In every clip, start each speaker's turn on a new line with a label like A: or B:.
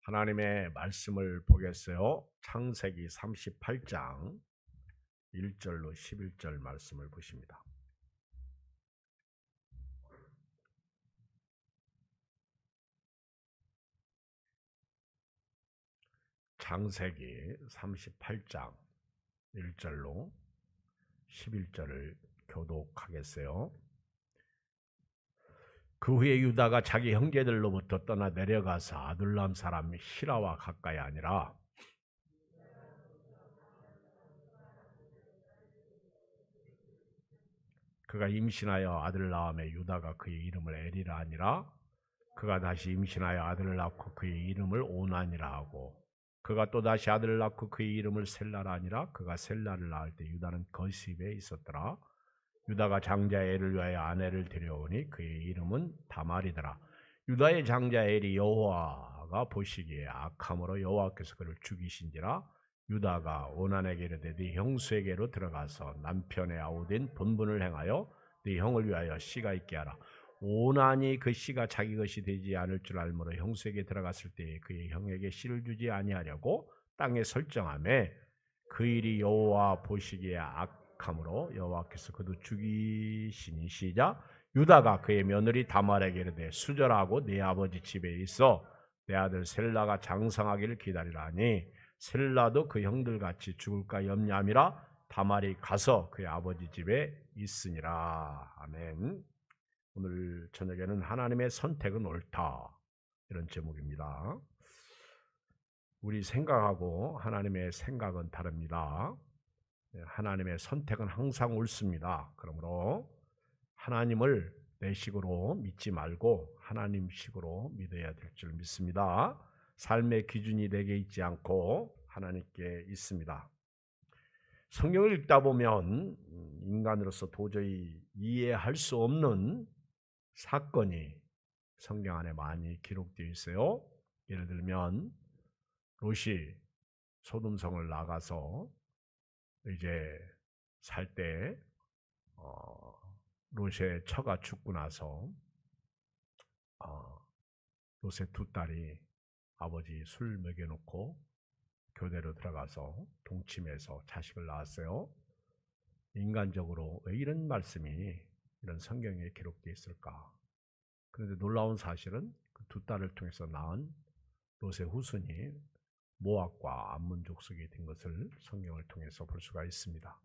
A: 하나님의 말씀을 보겠어요. 창세기 38장 1절로 11절 말씀을 보십니다. 창세기 38장 1절로 11절을 교독하겠어요. 그 후에 유다가 자기 형제들로부터 떠나 내려가서 아둘람 사람 히라와 가까이 아니라 그가 임신하여 아들을 낳음에 유다가 그의 이름을 에리라 하니라. 그가 다시 임신하여 아들을 낳고 그의 이름을 오난이라 하고 그가 또다시 아들을 낳고 그의 이름을 셀라라 하니라. 그가 셀라를 낳을 때 유다는 거십에 있었더라. 유다가 장자 엘을 위하여 아내를 데려오니 그의 이름은 다말이더라. 유다의 장자 엘이 여호와가 보시기에 악함으로 여호와께서 그를 죽이신지라. 유다가 오난에게 이르되 네 형수에게로 들어가서 남편의 아우된 본분을 행하여 네 형을 위하여 씨가 있게 하라. 오난이 그 씨가 자기 것이 되지 않을 줄 알므로 형수에게 들어갔을 때 그의 형에게 씨를 주지 아니하려고 땅에 설정하며 그 일이 여호와 보시기에 악함으로 여호와께서 그도 죽이시니. 시작. 유다가 그의 며느리 다말에게 이르되 수절하고 네 아버지 집에 있어 내 아들 셀라가 장성하기를 기다리라 하니 셀라도 그 형들같이 죽을까 염려함이라. 다말이 가서 그의 아버지 집에 있으니라. 아멘. 오늘 저녁에는 하나님의 선택은 옳다, 이런 제목입니다. 우리 생각하고 하나님의 생각은 다릅니다. 하나님의 선택은 항상 옳습니다. 그러므로 하나님을 내 식으로 믿지 말고 하나님 식으로 믿어야 될 줄 믿습니다. 삶의 기준이 내게 있지 않고 하나님께 있습니다. 성경을 읽다 보면 인간으로서 도저히 이해할 수 없는 사건이 성경 안에 많이 기록되어 있어요. 예를 들면 롯이 소돔성을 나가서 이제 살 때 롯의 처가 죽고 나서 롯의 두 딸이 아버지 술 먹여놓고 교대로 들어가서 동침해서 자식을 낳았어요. 인간적으로 왜 이런 말씀이 이런 성경에 기록되어 있을까? 그런데 놀라운 사실은 그 두 딸을 통해서 낳은 롯의 후손이 모압과 암몬 족속이 된 것을 성경을 통해서 볼 수가 있습니다.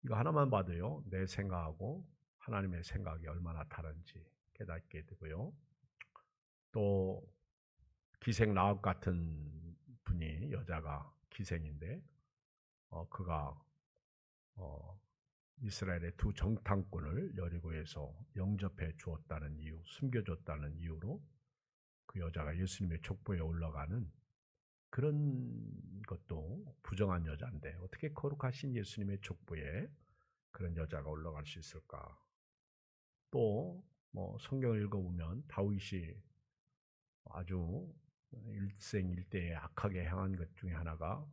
A: 이거 하나만 봐도요, 내 생각하고 하나님의 생각이 얼마나 다른지 깨닫게 되고요. 또 기생 라합 같은 분이, 여자가 기생인데 그가 이스라엘의 두 정탐꾼을 여리고에서 영접해 주었다는 이유, 숨겨줬다는 이유로 그 여자가 예수님의 족보에 올라가는 그런 것도 부정한 여자인데 어떻게 거룩하신 예수님의 족보에 그런 여자가 올라갈 수 있을까? 또 성경을 읽어보면 다윗이 아주 일생일대에 악하게 행한 것 중에 하나가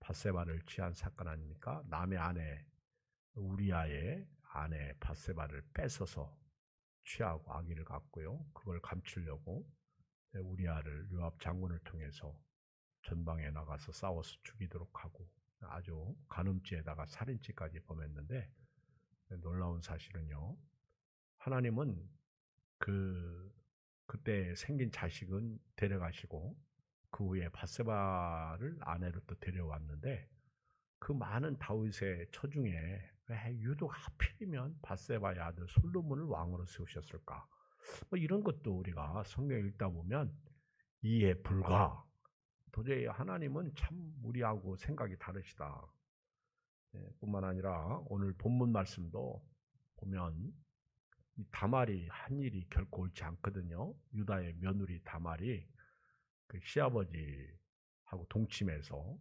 A: 밧세바를 취한 사건 아닙니까? 남의 아내 우리아의 아내 밧세바를 뺏어서 취하고 아기를 갖고요. 그걸 감추려고 우리아를 요압 장군을 통해서 전방에 나가서 싸워서 죽이도록 하고 아주 간음죄에다가 살인죄까지 범했는데, 놀라운 사실은요, 하나님은 그때 생긴 자식은 데려가시고 그 후에 밧세바를 아내로 또 데려왔는데 그 많은 다윗의 처 중에 왜 유독 하필이면 밧세바의 아들 솔로몬을 왕으로 세우셨을까? 이런 것도 우리가 성경 읽다 보면 이해 불가. 도저히 하나님은 참 우리하고 생각이 다르시다. 뿐만 아니라 오늘 본문 말씀도 보면 이 다말이 한 일이 결코 옳지 않거든요. 유다의 며느리 다말이 그 시아버지하고 동침해서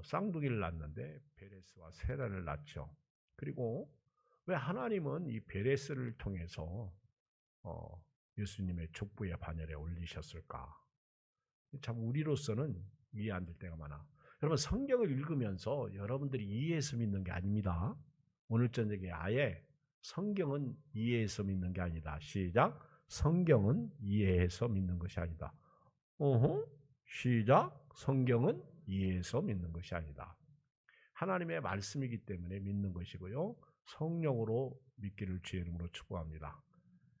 A: 쌍둥이를 낳았는데 베레스와 세라를 낳죠. 그리고 왜 하나님은 이 베레스를 통해서 예수님의 족부의 반열에 올리셨을까? 참 우리로서는 이해 안 될 때가 많아. 여러분, 성경을 읽으면서 여러분들이 이해해서 믿는 게 아닙니다. 오늘 저녁에 아예 성경은 이해해서 믿는 게 아니다. 시작. 성경은 이해해서 믿는 것이 아니다. 시작. 성경은 이해해서 믿는 것이 아니다. 하나님의 말씀이기 때문에 믿는 것이고요. 성령으로 믿기를 주의 이름으로 축복합니다.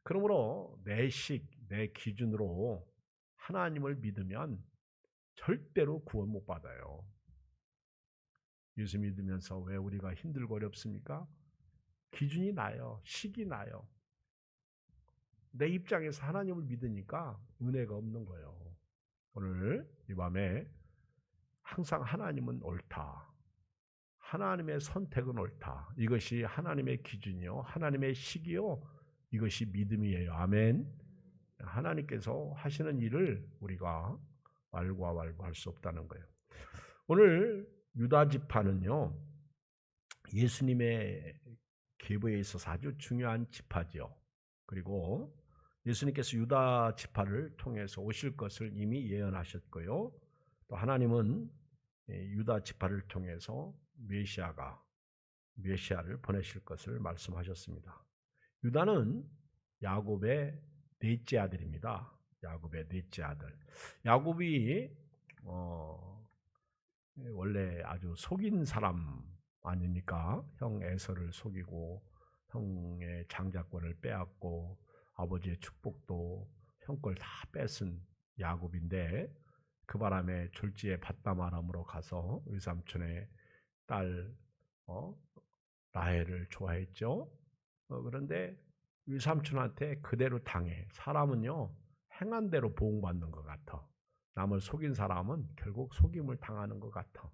A: 그러므로 내 기준으로 하나님을 믿으면 절대로 구원 못 받아요. 예수 믿으면서 왜 우리가 힘들고 어렵습니까? 기준이 나요. 식이 나요. 내 입장에서 하나님을 믿으니까 은혜가 없는 거예요. 오늘 이 밤에 항상 하나님은 옳다. 하나님의 선택은 옳다. 이것이 하나님의 기준이요. 하나님의 식이요. 이것이 믿음이에요. 아멘. 하나님께서 하시는 일을 우리가 말고할 수 없다는 거예요. 오늘 유다 지파는요. 예수님의 계보에 있어서 아주 중요한 지파죠. 그리고 예수님께서 유다 지파를 통해서 오실 것을 이미 예언하셨고요. 또 하나님은 유다 지파를 통해서 메시아를 보내실 것을 말씀하셨습니다. 유다는 야곱의 넷째 아들입니다. 야곱의 넷째 아들. 야곱이 원래 아주 속인 사람 아닙니까? 형 에서를 속이고 형의 장자권을 빼앗고 아버지의 축복도 형 걸 다 뺏은 야곱인데 그 바람에 졸지에 밧다마람으로 가서 외삼촌의 딸 라헬을 좋아했죠. 그런데 외삼촌한테 그대로 당해. 사람은요 행한 대로 보응받는 것 같아. 남을 속인 사람은 결국 속임을 당하는 것 같아.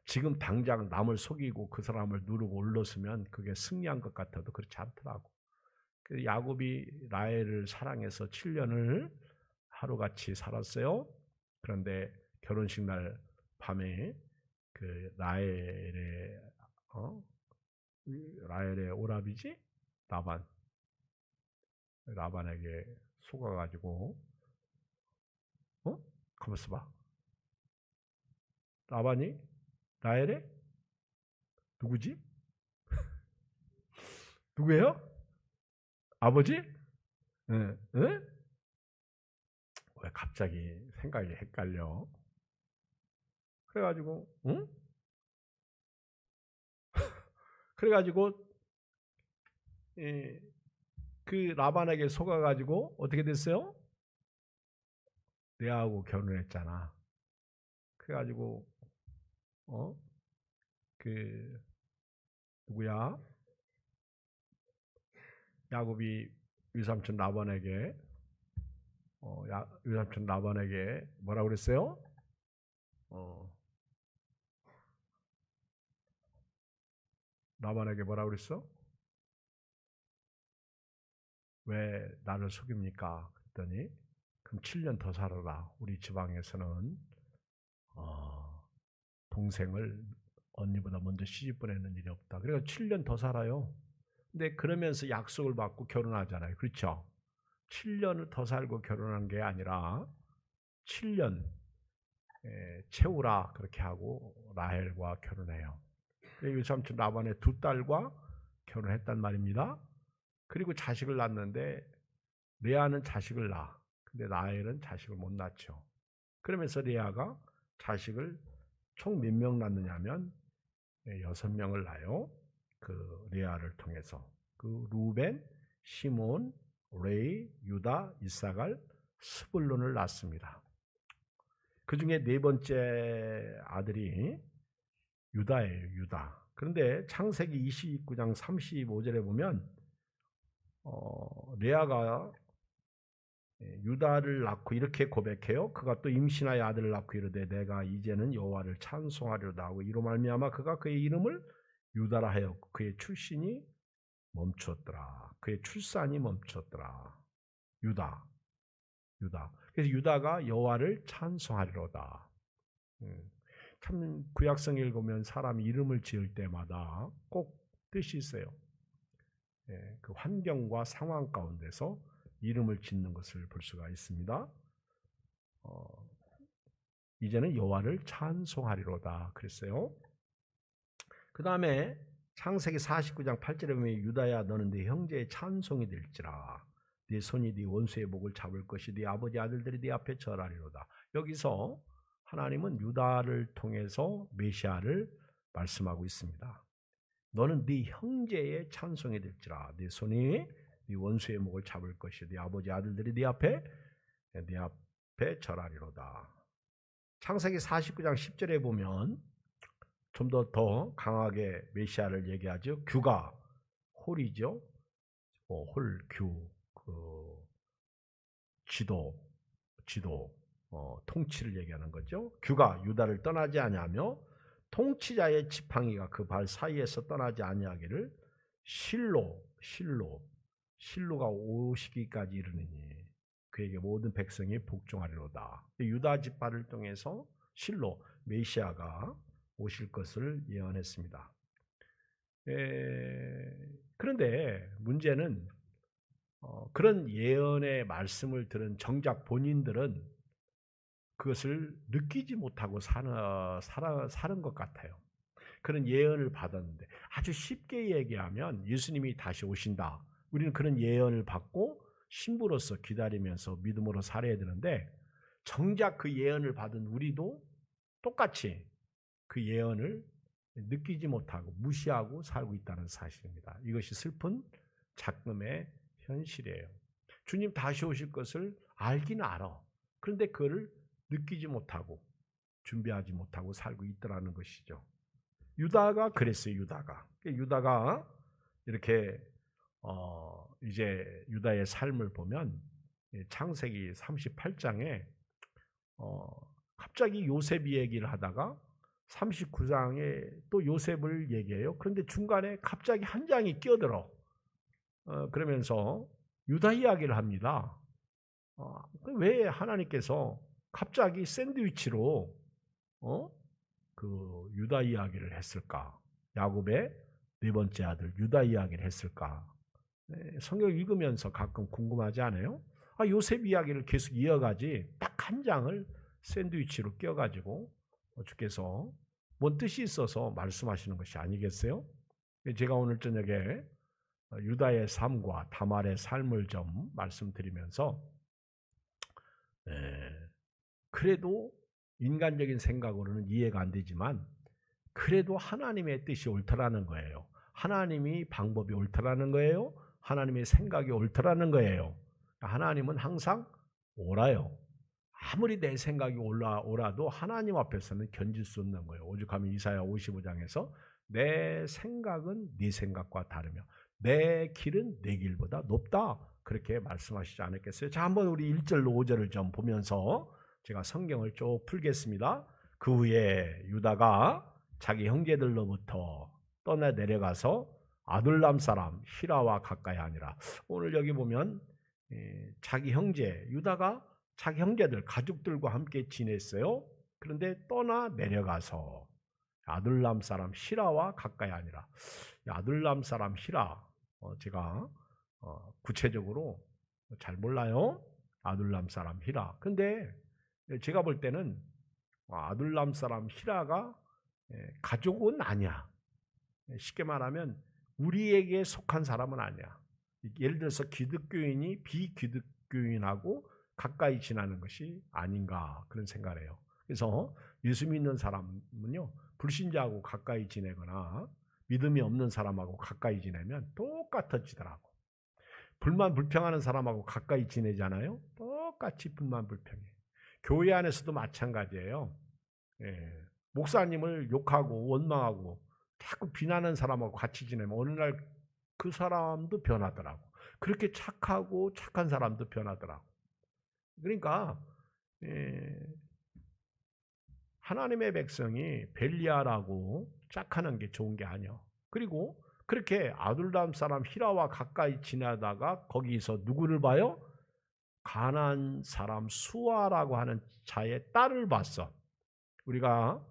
A: 지금 당장 남을 속이고 그 사람을 누르고 올렸으면 그게 승리한 것 같아도 그렇지 않더라고. 야곱이 라헬을 사랑해서 7년을 하루같이 살았어요. 그런데 결혼식 날 밤에 그 라헬의 오라비지 라반에게 속아가지고 가만 있어봐. 라반이 라헬의 누구지? 누구예요? 아버지? 응? 응? 왜 갑자기 생각이 헷갈려? 그래가지고 응? 그래가지고 그 라반에게 속아가지고 어떻게 됐어요? 레아하고 결혼했잖아. 그래가지고 그 누구야? 야곱이 외삼촌 라반에게 외삼촌 라반에게 뭐라고 그랬어요? 라반에게 뭐라고 그랬어? 왜 나를 속입니까? 그랬더니 그럼 7년 더 살아라. 우리 지방에서는 동생을 언니보다 먼저 시집 보내는 일이 없다. 그래서 7년 더 살아요. 근데 그러면서 약속을 받고 결혼하잖아요. 그렇죠? 7년을 더 살고 결혼한 게 아니라 7년 채우라 그렇게 하고 라헬과 결혼해요. 외삼촌 라반의 두 딸과 결혼했단 말입니다. 그리고 자식을 낳았는데 레아는 자식을 낳아. 근데 라헬은 자식을 못 낳죠. 그러면서 레아가 자식을 총 몇 명 낳느냐면 6명을 낳아요. 그 레아를 통해서. 그 루벤, 시몬, 레이, 유다, 이사갈, 스불론을 낳습니다. 그 중에 네 번째 아들이 유다예요. 유다. 그런데 창세기 29장 35절에 보면 레아가 유다를 낳고 이렇게 고백해요. 그가 또 임신하여 아들을 낳고 이르되 내가 이제는 여호와를 찬송하려다 하고 이로 말미암아 그가 그의 이름을 유다라 하였고 그의 출신이 멈추었더라. 그의 출산이 멈추었더라. 유다. 그래서 유다가 여호와를 찬송하리로다. 참 구약성 읽으면 사람 이름을 지을 때마다 꼭 뜻이 있어요. 그 환경과 상황 가운데서 이름을 짓는 것을 볼 수가 있습니다. 이제는 여호와를 찬송하리로다 그랬어요. 그 다음에 창세기 49장 8절에 보면 유다야 너는 네 형제의 찬송이 될지라. 네 손이 네 원수의 목을 잡을 것이 네 아버지 아들들이 네 앞에 절하리로다. 여기서 하나님은 유다를 통해서 메시아를 말씀하고 있습니다. 너는 네 형제의 찬송이 될지라. 네 손이 네 원수의 목을 잡을 것이 네 아버지 아들들이 네 앞에 절하리로다. 창세기 49장 10절에 보면 좀 더 강하게 메시아를 얘기하죠. 규가 홀이죠. 홀, 규, 지도, 통치를 얘기하는 거죠. 규가 유다를 떠나지 아니하며 통치자의 지팡이가 그 발 사이에서 떠나지 아니하기를 실로가 오시기까지 이르느니 그에게 모든 백성이 복종하리로다. 유다 지파를 통해서 실로 메시아가 오실 것을 예언했습니다. 그런데 문제는 그런 예언의 말씀을 들은 정작 본인들은 그것을 느끼지 못하고 사는 것 같아요. 그런 예언을 받았는데 아주 쉽게 얘기하면 예수님이 다시 오신다. 우리는 그런 예언을 받고 신부로서 기다리면서 믿음으로 살아야 되는데 정작 그 예언을 받은 우리도 똑같이 그 예언을 느끼지 못하고 무시하고 살고 있다는 사실입니다. 이것이 슬픈 작금의 현실이에요. 주님 다시 오실 것을 알기는 알아. 그런데 그거를 느끼지 못하고 준비하지 못하고 살고 있더라는 것이죠. 유다가 그랬어요. 유다가 이렇게 이제 유다의 삶을 보면 창세기 38장에 갑자기 요셉 얘기를 하다가 39장에 또 요셉을 얘기해요. 그런데 중간에 갑자기 한 장이 끼어들어. 그러면서 유다 이야기를 합니다. 왜 하나님께서 갑자기 샌드위치로 그 유다 이야기를 했을까? 야곱의 네 번째 아들 유다 이야기를 했을까? 성경 읽으면서 가끔 궁금하지 않아요? 요셉 이야기를 계속 이어가지 딱 한 장을 샌드위치로 끼워가지고 주께서 뭔 뜻이 있어서 말씀하시는 것이 아니겠어요? 제가 오늘 저녁에 유다의 삶과 다말의 삶을 좀 말씀드리면서 그래도 인간적인 생각으로는 이해가 안 되지만 그래도 하나님의 뜻이 옳다라는 거예요. 하나님이 방법이 옳다라는 거예요. 하나님의 생각이 옳다라는 거예요. 하나님은 항상 옳아요. 아무리 내 생각이 옳아도 하나님 앞에서는 견딜 수 없는 거예요. 오죽하면 이사야 55장에서 내 생각은 네 생각과 다르며 내 길은 내 길보다 높다. 그렇게 말씀하시지 않았겠어요? 자, 한번 우리 1절로 5절을 좀 보면서 제가 성경을 쭉 풀겠습니다. 그 후에 유다가 자기 형제들로부터 떠나 내려가서 아둘람 사람 히라와 가까이 하니라. 오늘 여기 보면 자기 형제 유다가 자기 형제들 가족들과 함께 지냈어요. 그런데 떠나 내려가서 아둘람 사람 히라와 가까이 하니라. 아둘람 사람 히라 제가 구체적으로 잘 몰라요. 아둘람 사람 히라. 근데 제가 볼 때는 아둘람 사람 히라가 가족은 아니야. 쉽게 말하면 우리에게 속한 사람은 아니야. 예를 들어서 기독교인이 비기독교인하고 가까이 지나는 것이 아닌가 그런 생각을 해요. 그래서 예수 믿는 사람은요. 불신자하고 가까이 지내거나 믿음이 없는 사람하고 가까이 지내면 똑같아지더라고. 불만 불평하는 사람하고 가까이 지내잖아요. 똑같이 불만 불평해. 교회 안에서도 마찬가지예요. 목사님을 욕하고 원망하고 자꾸 비난하는 사람하고 같이 지내면 어느 날 그 사람도 변하더라고. 그렇게 착하고 착한 사람도 변하더라고. 그러니까 하나님의 백성이 벨리아라고 짝하는 게 좋은 게 아니야. 그리고 그렇게 아둘람 사람 히라와 가까이 지나다가 거기서 누구를 봐요? 가나안 사람 수아라고 하는 자의 딸을 봤어. 우리가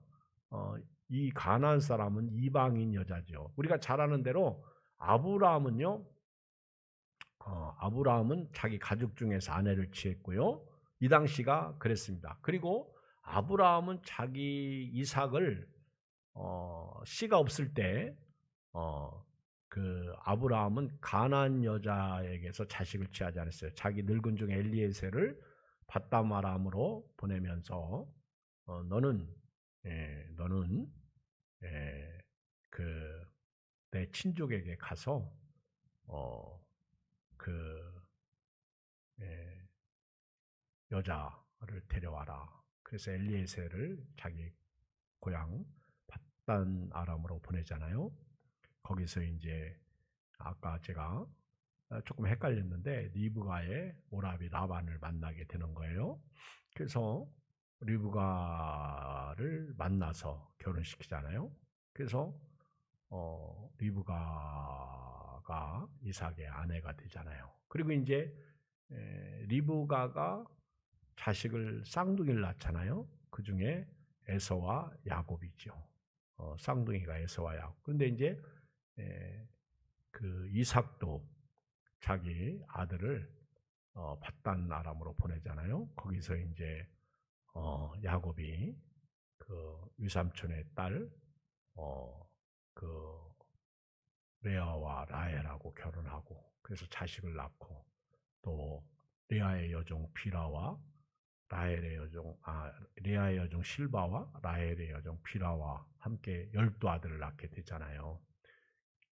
A: 이 가나안 사람은 이방인 여자죠. 우리가 잘 아는 대로 아브라함은 자기 가족 중에서 아내를 취했고요. 이 당시가 그랬습니다. 그리고 아브라함은 자기 이삭을 씨가 없을 때 그 아브라함은 가나안 여자에게서 자식을 취하지 않았어요. 자기 늙은 중 엘리에셀을 밧담 아람으로 보내면서 너는 너는 그 내 친족에게 가서 그 예, 여자를 데려와라. 그래서 엘리에셀을 자기 고향 밧단 아람으로 보내잖아요. 거기서 이제 아까 제가 조금 헷갈렸는데 리브가의 오라비 라반을 만나게 되는 거예요. 그래서 리브가를 만나서 결혼시키잖아요. 그래서 리브가가 이삭의 아내가 되잖아요. 그리고 이제 리브가가 자식을 쌍둥이를 낳잖아요. 그 중에 에서와 야곱이죠. 쌍둥이가 에서와 야곱. 그런데 이제 그 이삭도 자기 아들을 밧단 아람으로 보내잖아요. 거기서 이제 야곱이 그 유삼촌의 딸 그 레아와 라헬하고 결혼하고 그래서 자식을 낳고 또 레아의 여종 비라와 라헬의 여종 레아의 여종 실바와 라헬의 여종 비라와 함께 12아들을 낳게 되잖아요.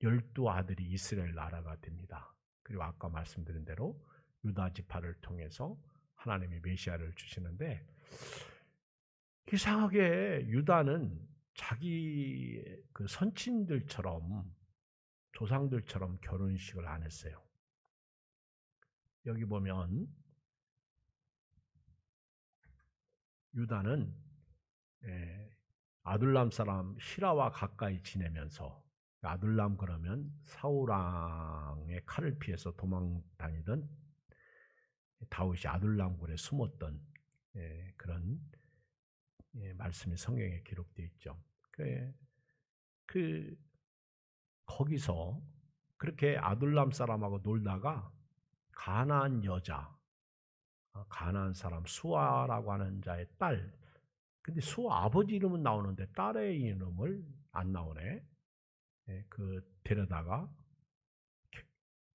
A: 12아들이 이스라엘 나라가 됩니다. 그리고 아까 말씀드린 대로 유다 지파를 통해서 하나님이 메시아를 주시는데 이상하게 유다는 자기 그 선친들처럼 조상들처럼 결혼식을 안 했어요. 여기 보면 유다는 아둘람 사람 히라와 가까이 지내면서 아둘람 그러면 사울왕의 칼을 피해서 도망 다니던 다윗이 아둘람 굴에 숨었던 그런 말씀이 성경에 기록되어 있죠. 거기서 그렇게 아둘람 사람하고 놀다가 가나안 여자, 가나안 사람 수아라고 하는 자의 딸. 근데 수아 아버지 이름은 나오는데 딸의 이름을 안 나오네. 그 데려다가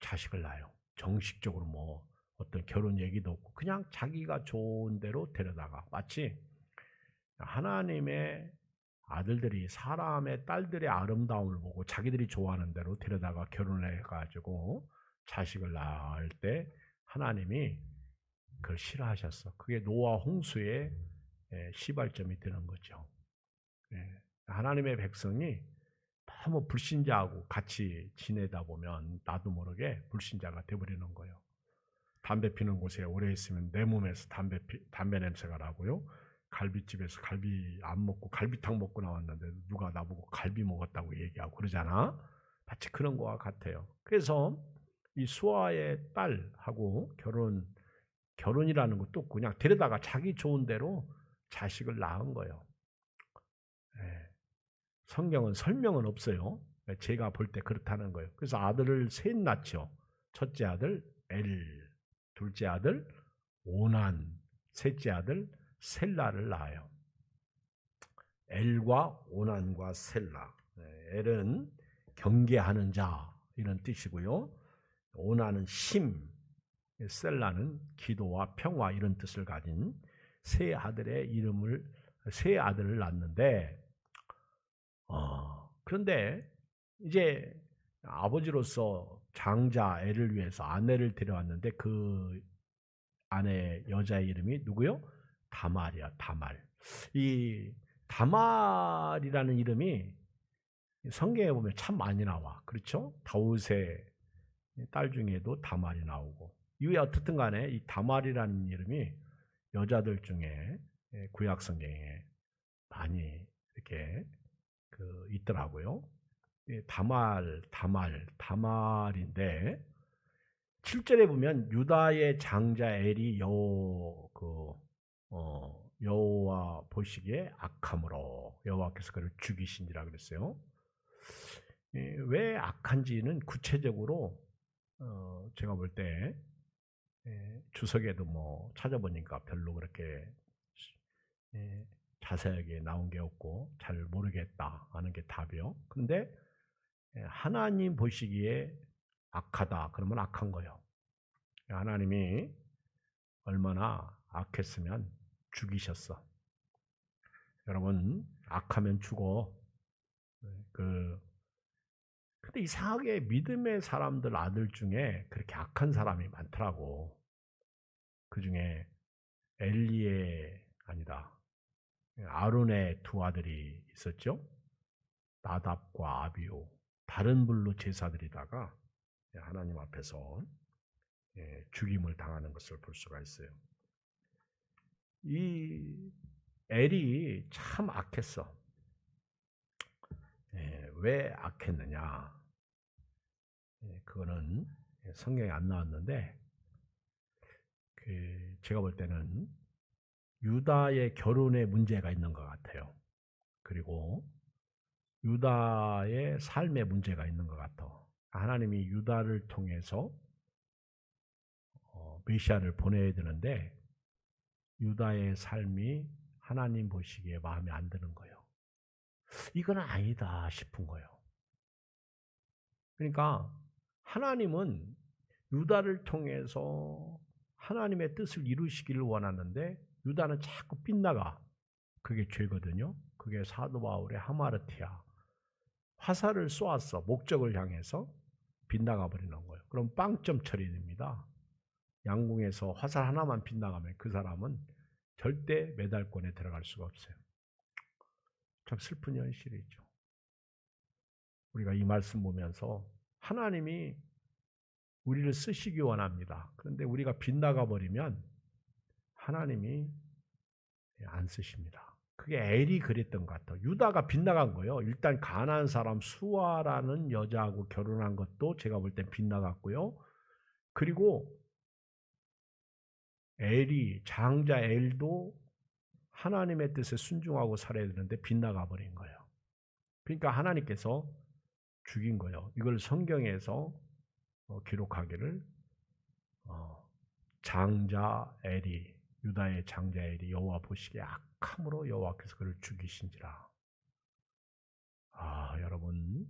A: 자식을 낳아요. 정식적으로 뭐 어떤 결혼 얘기도 없고 그냥 자기가 좋은 대로 데려다가 마치 하나님의 아들들이 사람의 딸들의 아름다움을 보고 자기들이 좋아하는 대로 데려다가 결혼해 가지고 자식을 낳을 때 하나님이 그걸 싫어하셨어. 그게 노아 홍수의 시발점이 되는 거죠. 하나님의 백성이 너무 불신자하고 같이 지내다 보면 나도 모르게 불신자가 돼버리는 거예요. 담배 피는 곳에 오래 있으면 내 몸에서 담배 냄새가 나고요. 갈비집에서 갈비 안 먹고 갈비탕 먹고 나왔는데 누가 나보고 갈비 먹었다고 얘기하고 그러잖아. 마치 그런 거와 같아요. 그래서 이 수아의 딸하고 결혼이라는 것도 그냥 데려다가 자기 좋은 대로 자식을 낳은 거예요. 성경은 설명은 없어요. 제가 볼 때 그렇다는 거예요. 그래서 아들을 셋 낳죠. 첫째 아들 엘, 둘째 아들 오난, 셋째 아들 셀라를 낳아요. 엘과 오난과 셀라. 엘은 경계하는 자 이런 뜻이고요. 오난은 심, 셀라는 기도와 평화 이런 뜻을 가진 세 아들을 낳는데 그런데 이제 아버지로서 장자 엘을 위해서 아내를 데려왔는데 그 아내 여자의 이름이 누구요? 다말이야, 다말. 이 다말이라는 이름이 성경에 보면 참 많이 나와. 그렇죠? 다윗의 딸 중에도 다말이 나오고. 이게 어떻든 간에 이 다말이라는 이름이 여자들 중에 구약 성경에 많이 이렇게 있더라고요. 다말인데 7절에 보면 유다의 장자 엘이 여호와 보시기에 악함으로 여호와께서 그를 죽이신지라 그랬어요. 왜 악한지는 구체적으로 제가 볼 때 주석에도 뭐 찾아보니까 별로 그렇게 자세하게 나온 게 없고 잘 모르겠다 하는 게 답이요. 근데 하나님 보시기에 악하다 그러면 악한 거예요. 하나님이 얼마나 악했으면 죽이셨어. 여러분 악하면 죽어. 근데 이상하게 믿음의 사람들 아들 중에 그렇게 악한 사람이 많더라고. 그 중에 엘리의 아니다. 아론의 두 아들이 있었죠. 나답과 아비오. 다른 불로 제사드리다가 하나님 앞에서 죽임을 당하는 것을 볼 수가 있어요. 이 엘이 참 악했어. 왜 악했느냐? 그거는 성경에 안 나왔는데 제가 볼 때는 유다의 결혼에 문제가 있는 것 같아요. 그리고 유다의 삶에 문제가 있는 것 같아. 하나님이 유다를 통해서 메시아를 보내야 되는데 유다의 삶이 하나님 보시기에 마음에 안 드는 거예요. 이건 아니다 싶은 거예요. 그러니까 하나님은 유다를 통해서 하나님의 뜻을 이루시기를 원하는데 유다는 자꾸 빗나가. 그게 죄거든요. 그게 사도 바울의 하마르티아. 화살을 쏘았어. 목적을 향해서 빗나가 버리는 거예요. 그럼 빵점 처리됩니다. 양궁에서 화살 하나만 빗나가면 그 사람은 절대 메달권에 들어갈 수가 없어요. 참 슬픈 현실이죠. 우리가 이 말씀 보면서 하나님이 우리를 쓰시기 원합니다. 그런데 우리가 빗나가 버리면 하나님이 안 쓰십니다. 그게 엘이 그랬던 것 같아요. 유다가 빗나간 거예요. 일단 가나안 사람 수아라는 여자하고 결혼한 것도 제가 볼 땐 빗나갔고요. 그리고 엘이 장자 엘도 하나님의 뜻에 순종하고 살아야 되는데 빗나가 버린 거예요. 그러니까 하나님께서 죽인 거예요. 이걸 성경에서 기록하기를 장자 엘이 유다의 장자 엘이 여호와 보시기에 악함으로 여호와께서 그를 죽이신지라. 여러분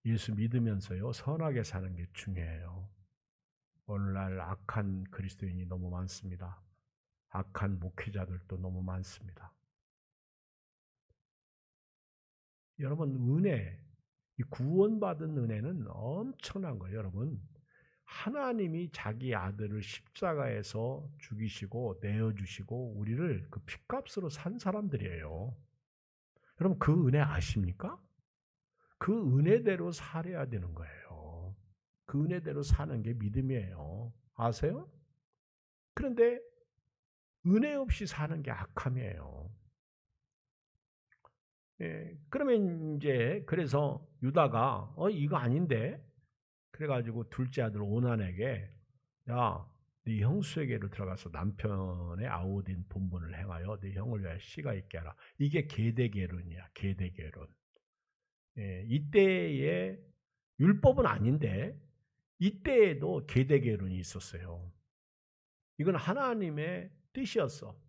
A: 예수 믿으면서요 선하게 사는 게 중요해요. 오늘날 악한 그리스도인이 너무 많습니다. 악한 목회자들도 너무 많습니다. 여러분 은혜, 이 구원받은 은혜는 엄청난 거예요. 여러분 하나님이 자기 아들을 십자가에서 죽이시고 내어주시고 우리를 그 핏값으로 산 사람들이에요. 여러분 그 은혜 아십니까? 그 은혜대로 살아야 되는 거예요. 그 은혜대로 사는 게 믿음이에요. 아세요? 그런데 은혜 없이 사는 게 악함이에요. 그러면 이제 그래서 유다가 이거 아닌데 그래가지고 둘째 아들 오난에게 야, 네 형수에게로 들어가서 남편의 아우딘 본분을 행하여 네 형을 위하여 씨가 있게 하라. 이게 계대계론이야. 계대계론. 이때의 율법은 아닌데 이때에도 계대계론이 있었어요. 이건 하나님의 뜻이었어.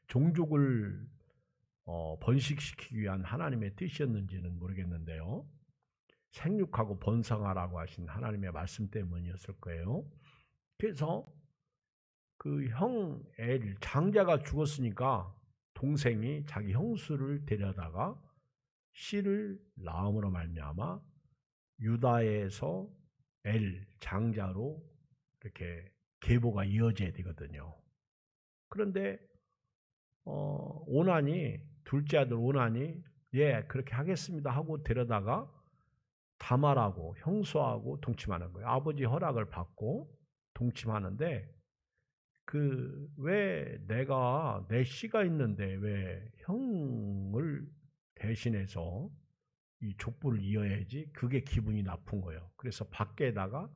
A: 종족을 번식시키기 위한 하나님의 뜻이었는지는 모르겠는데요. 생육하고 번성하라고 하신 하나님의 말씀 때문이었을 거예요. 그래서 그 형 엘 장자가 죽었으니까 동생이 자기 형수를 데려다가 씨를 낳음으로 말미암아 유다에서 엘 장자로 이렇게 계보가 이어져야 되거든요. 그런데 오난이 둘째 아들 오난이 그렇게 하겠습니다 하고 데려다가 다말하고 형수하고 동침하는 거예요. 아버지 허락을 받고 동침하는데 왜 내가 내 씨가 있는데 왜 형을 대신해서 이 족보를 이어야지 그게 기분이 나쁜 거예요. 그래서 밖에다가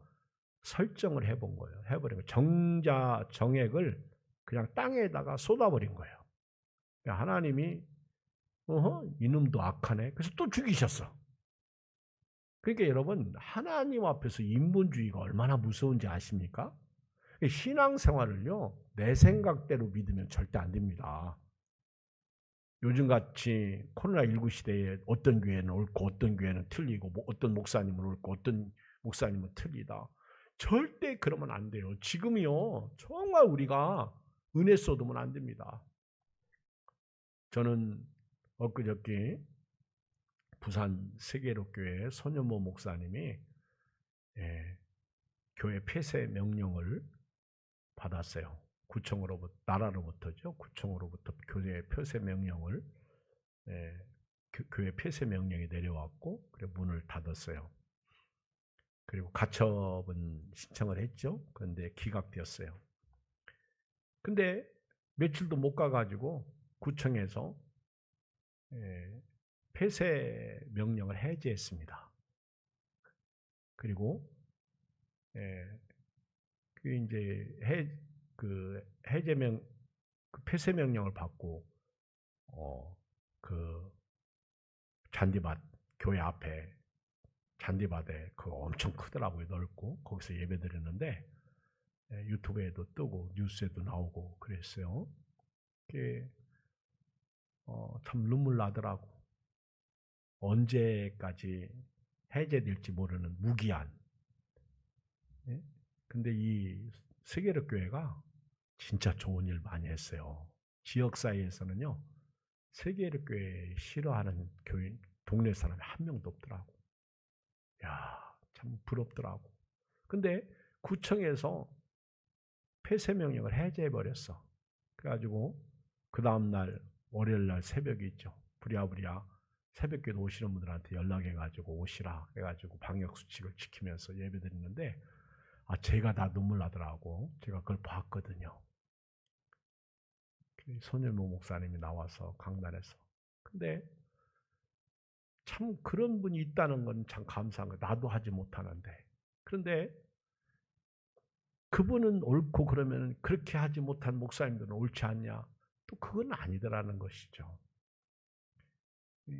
A: 설정을 해본 거예요. 해버린 거예요. 정액을 그냥 땅에다가 쏟아버린 거예요. 하나님이 이놈도 악하네. 그래서 또 죽이셨어. 그러니까 여러분 하나님 앞에서 인본주의가 얼마나 무서운지 아십니까? 신앙생활을요 내 생각대로 믿으면 절대 안 됩니다. 요즘같이 코로나19 시대에 어떤 교회는 옳고 어떤 교회는 틀리고 어떤 목사님은 옳고 어떤 목사님은 틀리다. 절대 그러면 안 돼요. 지금이요. 정말 우리가 은혜 쏟으면 안 됩니다. 저는 엊그저께 부산 세계로교회 손현모 목사님이 교회 폐쇄 명령을 받았어요. 구청으로부터, 나라로부터죠. 구청으로부터 교회 폐쇄 명령을 교회 폐쇄 명령이 내려왔고 그래 문을 닫았어요. 그리고 가처분 신청을 했죠. 그런데 기각되었어요. 근데 며칠도 못 가가지고 구청에서 폐쇄 명령을 해제했습니다. 그리고 그 폐쇄 명령을 받고 그 잔디밭 교회 앞에 잔디밭에 그거 엄청 크더라고요. 넓고 거기서 예배 드렸는데 유튜브에도 뜨고 뉴스에도 나오고 그랬어요. 그게 참 눈물 나더라고. 언제까지 해제될지 모르는 무기한. 근데 이 세계력 교회가 진짜 좋은 일 많이 했어요. 지역사회에서는요. 세계력 교회 싫어하는 교인 동네 사람이 한 명도 없더라고. 야, 참 부럽더라고. 근데 구청에서 폐쇄 명령을 해제해 버렸어. 그래가지고 그 다음 날 월요일 날 새벽이 있죠. 부랴부랴 새벽기도 오시는 분들한테 연락해가지고 오시라 해가지고 방역 수칙을 지키면서 예배드리는데 제가 다 눈물 나더라고. 제가 그걸 봤거든요. 손현모 목사님이 나와서 강단에서. 근데 참 그런 분이 있다는 건 참 감사한 거예요. 나도 하지 못하는데. 그런데 그분은 옳고 그러면 그렇게 하지 못한 목사님들은 옳지 않냐? 또 그건 아니더라는 것이죠.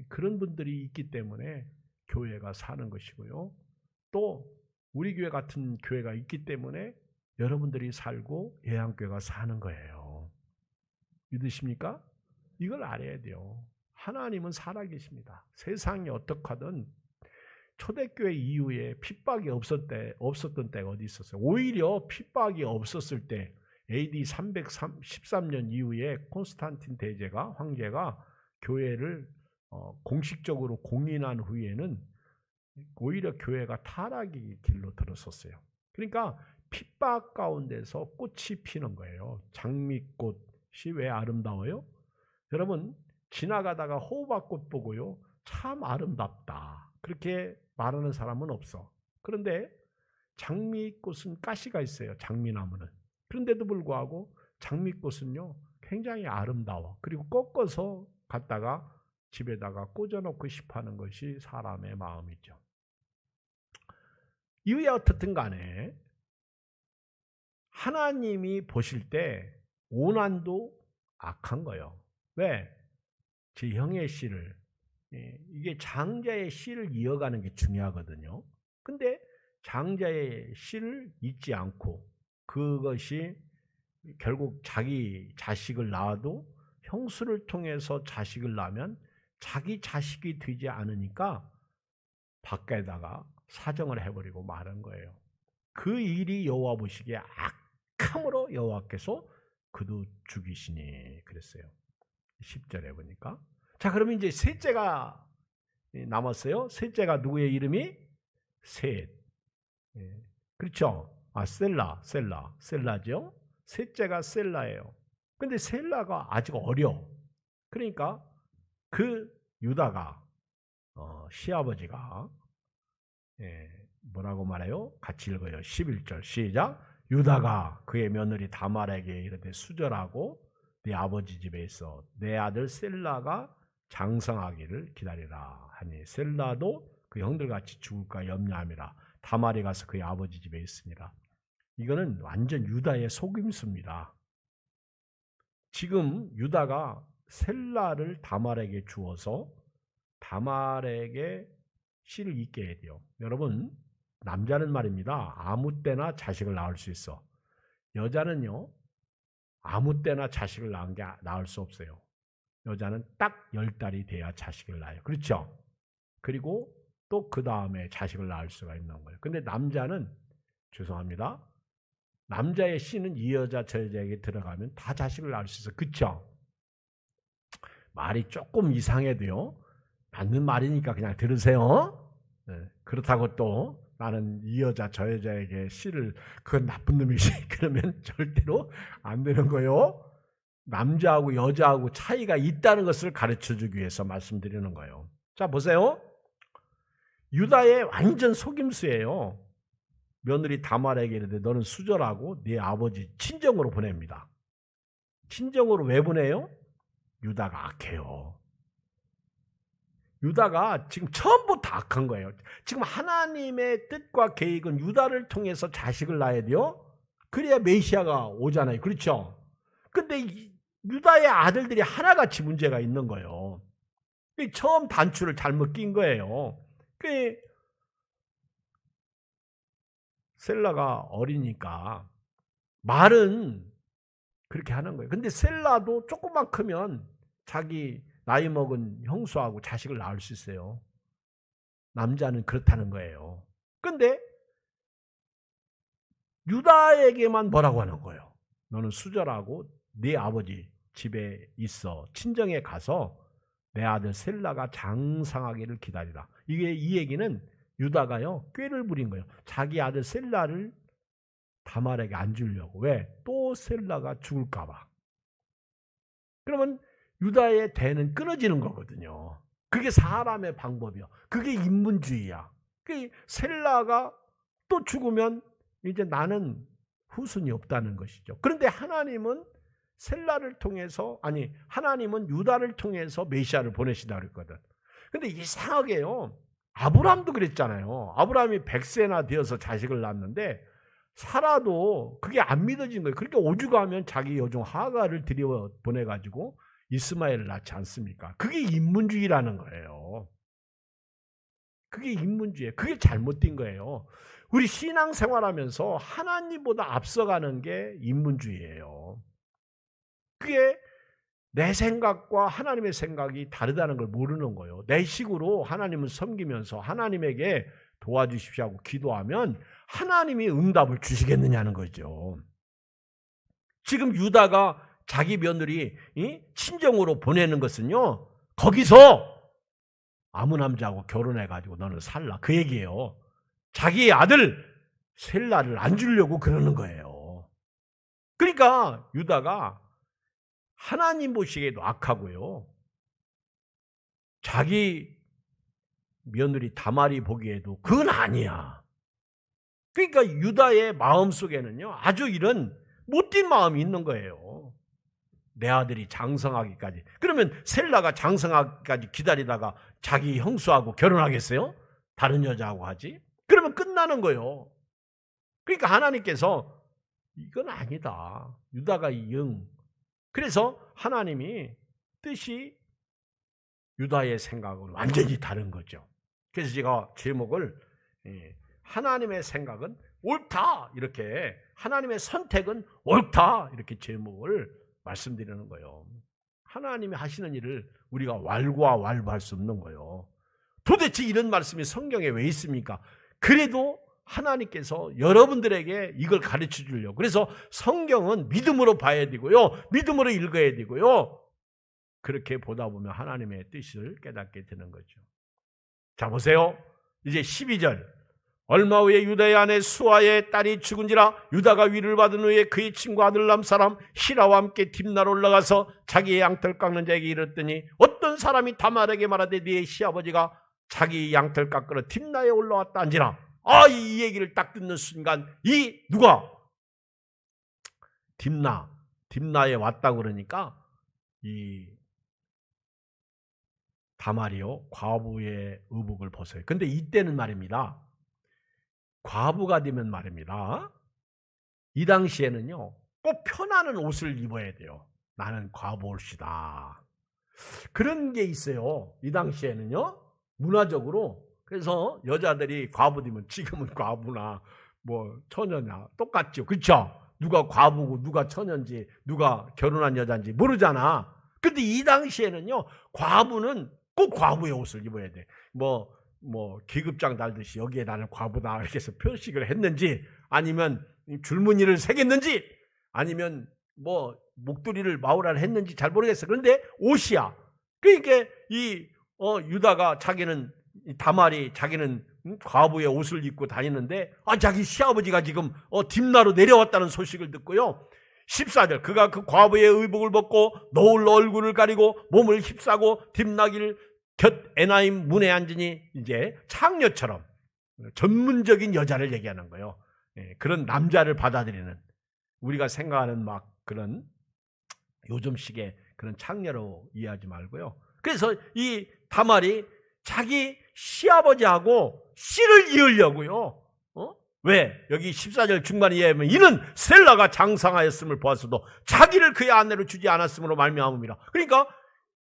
A: 그런 분들이 있기 때문에 교회가 사는 것이고요. 또 우리 교회 같은 교회가 있기 때문에 여러분들이 살고 예양교회가 사는 거예요. 믿으십니까? 이걸 알아야 돼요. 하나님은 살아계십니다. 세상이 어떻게 하든 초대교회 이후에 핍박이 없었던 때가 어디 있었어요? 오히려 핍박이 없었을 때 AD 313년 이후에 콘스탄틴 황제가 교회를 공식적으로 공인한 후에는 오히려 교회가 타락의 길로 들어섰어요. 그러니까 핍박 가운데서 꽃이 피는 거예요. 장미꽃이 왜 아름다워요? 여러분 지나가다가 호박꽃 보고요. 참 아름답다. 그렇게 말하는 사람은 없어. 그런데 장미꽃은 가시가 있어요. 장미나무는. 그런데도 불구하고 장미꽃은요. 굉장히 아름다워. 그리고 꺾어서 갖다가 집에다가 꽂아놓고 싶어하는 것이 사람의 마음이죠. 이후에 어떻든 간에 하나님이 보실 때 오난도 악한 거예요. 왜? 제 형의 씨를 이게 장자의 씨를 이어가는 게 중요하거든요. 근데 장자의 씨를 잊지 않고 그것이 결국 자기 자식을 낳아도 형수를 통해서 자식을 낳으면 자기 자식이 되지 않으니까 밖에다가 사정을 해버리고 말한 거예요. 그 일이 여호와 보시기에 악함으로 여호와께서 그도 죽이시니 그랬어요. 10절에 보니까. 자, 그러면 이제 셋째가 남았어요. 셋째가 누구의 이름이? 셋. 그렇죠? 셀라죠? 셋째가 셀라예요. 근데 셀라가 아직 어려. 그러니까 그 유다가 시아버지가 뭐라고 말해요? 같이 읽어요. 11절 시작. 유다가 그의 며느리 다말에게 이르되 수절하고 네 아버지 집에 있어 내 아들 셀라가 장성하기를 기다리라 하니 셀라도 그 형들같이 죽을까 염려함이라 다말이 가서 그의 아버지 집에 있으니라. 이거는 완전 유다의 속임수입니다. 지금 유다가 셀라를 다말에게 주어서 다말에게 씨를 잇게 해야 돼요. 여러분 남자는 말입니다. 아무 때나 자식을 낳을 수 있어. 여자는요. 아무 때나 자식을 낳을 수 없어요. 여자는 딱 10달이 돼야 자식을 낳아요. 그렇죠? 그리고 또 그 다음에 자식을 낳을 수가 있는 거예요. 근데 남자는 죄송합니다. 남자의 씨는 이 여자 저 여자에게 들어가면 다 자식을 낳을 수 있어요. 그렇죠? 말이 조금 이상해도요. 맞는 말이니까 그냥 들으세요. 네. 그렇다고 또 나는 이 여자 저 여자에게 씨를 그건 나쁜 놈이지 그러면 절대로 안 되는 거예요. 남자하고 여자하고 차이가 있다는 것을 가르쳐주기 위해서 말씀드리는 거예요. 자 보세요. 유다의 완전 속임수예요. 며느리 다말에게 이르되 너는 수절하고 네 아버지 친정으로 보냅니다. 친정으로 왜 보내요? 유다가 악해요. 유다가 지금 처음부터 악한 거예요. 지금 하나님의 뜻과 계획은 유다를 통해서 자식을 낳아야 돼요. 그래야 메시아가 오잖아요. 그렇죠? 근데 유다의 아들들이 하나같이 문제가 있는 거예요. 처음 단추를 잘못 낀 거예요. 셀라가 어리니까 말은 그렇게 하는 거예요. 근데 셀라도 조금만 크면 자기 나이 먹은 형수하고 자식을 낳을 수 있어요. 남자는 그렇다는 거예요. 근데 유다에게만 뭐라고 하는 거예요? 너는 수절하고 네 아버지 집에 있어. 친정에 가서 내 아들 셀라가 장성하기를 기다리라. 이 얘기는 유다가요 꾀를 부린 거예요. 자기 아들 셀라를 다말에게 안 주려고. 왜? 또 셀라가 죽을까 봐. 그러면 유다의 대는 끊어지는 거거든요. 그게 사람의 방법이요. 그게 인문주의야. 셀라가 또 죽으면 이제 나는 후손이 없다는 것이죠. 그런데 하나님은 셀라를 통해서 하나님은 유다를 통해서 메시아를 보내신다 그랬거든. 근데 이상하게요. 아브라함도 그랬잖아요. 아브라함이 100세나 되어서 자식을 낳았는데 사라도 그게 안 믿어진 거예요. 그러니까 오죽하면 자기 여종 하가를 들여보내가지고 이스마엘을 낳지 않습니까? 그게 인문주의라는 거예요. 그게 인문주의예요. 그게 잘못된 거예요. 우리 신앙생활하면서 하나님보다 앞서가는 게 인문주의예요. 그게 내 생각과 하나님의 생각이 다르다는 걸 모르는 거예요. 내 식으로 하나님을 섬기면서 하나님에게 도와주십시오 하고 기도하면 하나님이 응답을 주시겠느냐는 거죠. 지금 유다가 자기 며느리 친정으로 보내는 것은요. 거기서 아무 남자하고 결혼해가지고 너는 살라. 그 얘기예요. 자기 아들 셀라를 안 주려고 그러는 거예요. 그러니까 유다가 하나님 보시기에도 악하고요. 자기 며느리 다말이 보기에도 그건 아니야. 그러니까 유다의 마음속에는요. 아주 이런 못된 마음이 있는 거예요. 내 아들이 장성하기까지. 그러면 셀라가 장성하기까지 기다리다가 자기 형수하고 결혼하겠어요? 다른 여자하고 하지? 그러면 끝나는 거예요. 그러니까 하나님께서 이건 아니다. 유다가 그래서 하나님이 뜻이 유다의 생각은 완전히 다른 거죠. 그래서 제가 제목을 하나님의 생각은 옳다 이렇게 하나님의 선택은 옳다 이렇게 제목을 말씀드리는 거예요. 하나님이 하시는 일을 우리가 왈가왈부할 수 없는 거예요. 도대체 이런 말씀이 성경에 왜 있습니까? 그래도 하나님께서 여러분들에게 이걸 가르쳐 주려고. 그래서 성경은 믿음으로 봐야 되고요. 믿음으로 읽어야 되고요. 그렇게 보다 보면 하나님의 뜻을 깨닫게 되는 거죠. 자 보세요. 이제 12절. 얼마 후에 유다의 아내 수아의 딸이 죽은지라 유다가 위를 받은 후에 그의 친구 아들람 사람 히라와 함께 딥나로 올라가서 자기의 양털 깎는 자에게 이르렀더니 어떤 사람이 다말에게 말하되 네의 시아버지가 자기 양털 깎으러 딥나에 올라왔다 한지라. 이 얘기를 딱 듣는 순간 누가 딥나에 왔다고 그러니까 이 다말이요 과부의 의복을 벗어요. 근데 이때는 말입니다. 과부가 되면 말입니다. 이 당시에는요 꼭 편안한 옷을 입어야 돼요. 나는 과부올시다. 그런 게 있어요. 이 당시에는요 문화적으로. 그래서 여자들이 과부 되면 지금은 과부나 뭐 처녀냐 똑같죠. 그렇죠? 누가 과부고 누가 처녀인지 누가 결혼한 여자인지 모르잖아. 근데 이 당시에는요, 과부는 꼭 과부의 옷을 입어야 돼. 기급장 달듯이 여기에 나는 과부다 이렇게 해서 표식을 했는지, 아니면 줄무늬를 새겼는지, 아니면 목도리를 마우라를 했는지 잘 모르겠어. 그런데 옷이야. 그러니까 유다가 다말이 자기는 과부의 옷을 입고 다니는데, 자기 시아버지가 지금 딥나로 내려왔다는 소식을 듣고요. 14절, 그가 그 과부의 의복을 벗고 노을 얼굴을 가리고 몸을 휩싸고 딥나길 곁 에나임 문에 앉으니, 이제 창녀처럼 전문적인 여자를 얘기하는 거예요. 그런 남자를 받아들이는, 우리가 생각하는 막 그런 요즘식의 그런 창녀로 이해하지 말고요. 그래서 이 다말이 자기 시아버지하고 씨를 이으려고요. 왜? 여기 14절 중반에 이해하면, 이는 셀라가 장상하였음을 보았어도 자기를 그의 아내로 주지 않았으므로 말미암음이라. 그러니까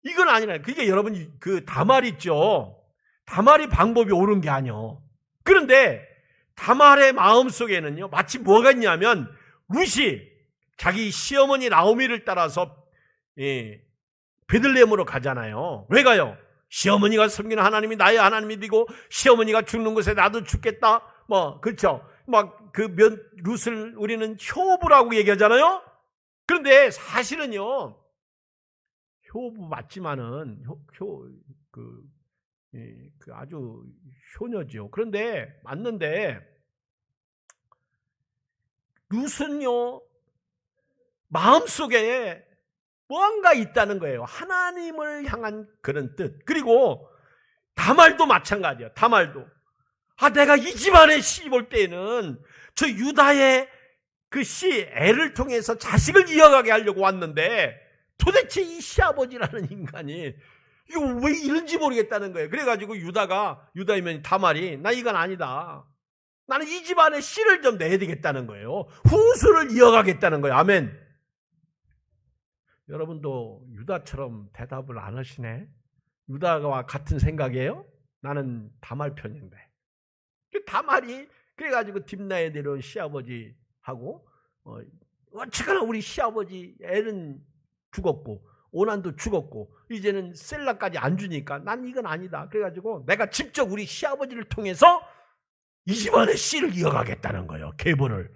A: 이건 아니라, 그러니까 여러분, 그 다말 있죠. 다말이 방법이 옳은 게 아니요. 그런데 다말의 마음속에는요, 마치 뭐가 있냐면, 룻이 자기 시어머니 나오미를 따라서 베들레헴으로 가잖아요. 왜 가요? 시어머니가 섬기는 하나님이 나의 하나님이고, 시어머니가 죽는 곳에 나도 죽겠다. 그렇죠. 룻을 우리는 효부라고 얘기하잖아요. 그런데 사실은요, 효부 맞지만은 아주 효녀죠. 그런데 맞는데, 룻은요, 마음속에 뭔가 있다는 거예요. 하나님을 향한 그런 뜻. 그리고 다말도 마찬가지예요. 다말도, 내가 이 집안의 씨 볼 때에는 저 유다의 그 씨 애를 통해서 자식을 이어가게 하려고 왔는데, 도대체 이 시아버지라는 인간이 이거 왜 이런지 모르겠다는 거예요. 그래가지고 유다이면 다말이, 나 이건 아니다, 나는 이 집안의 씨를 좀 내야 되겠다는 거예요. 후수를 이어가겠다는 거예요. 아멘. 여러분도 유다처럼 대답을 안 하시네. 유다와 같은 생각이에요? 나는 다말 편인데. 다말이 그래가지고 딥나에 내려온 시아버지하고, 어쨌거나 우리 시아버지 애는 죽었고 오난도 죽었고 이제는 셀라까지 안 주니까 난 이건 아니다. 그래가지고 내가 직접 우리 시아버지를 통해서 이 집안의 씨를 이어가겠다는 거예요. 계보를.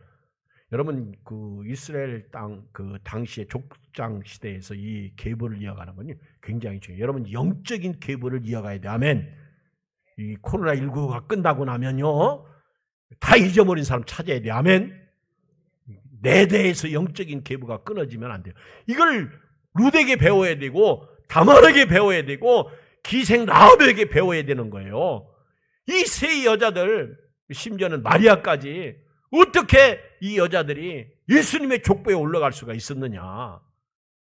A: 여러분, 그 이스라엘 땅 그 당시의 족장 시대에서 이 계보를 이어가는 건 굉장히 중요해요. 여러분, 영적인 계보를 이어가야 돼. 아멘. 이 코로나19가 끝나고 나면요, 다 잊어버린 사람 찾아야 돼. 아멘. 내 대에서 영적인 계보가 끊어지면 안 돼요. 이걸 룻에게 배워야 되고, 다말에게 배워야 되고, 기생 라합에게 배워야 되는 거예요. 이 세 여자들, 심지어는 마리아까지 어떻게 이 여자들이 예수님의 족보에 올라갈 수가 있었느냐.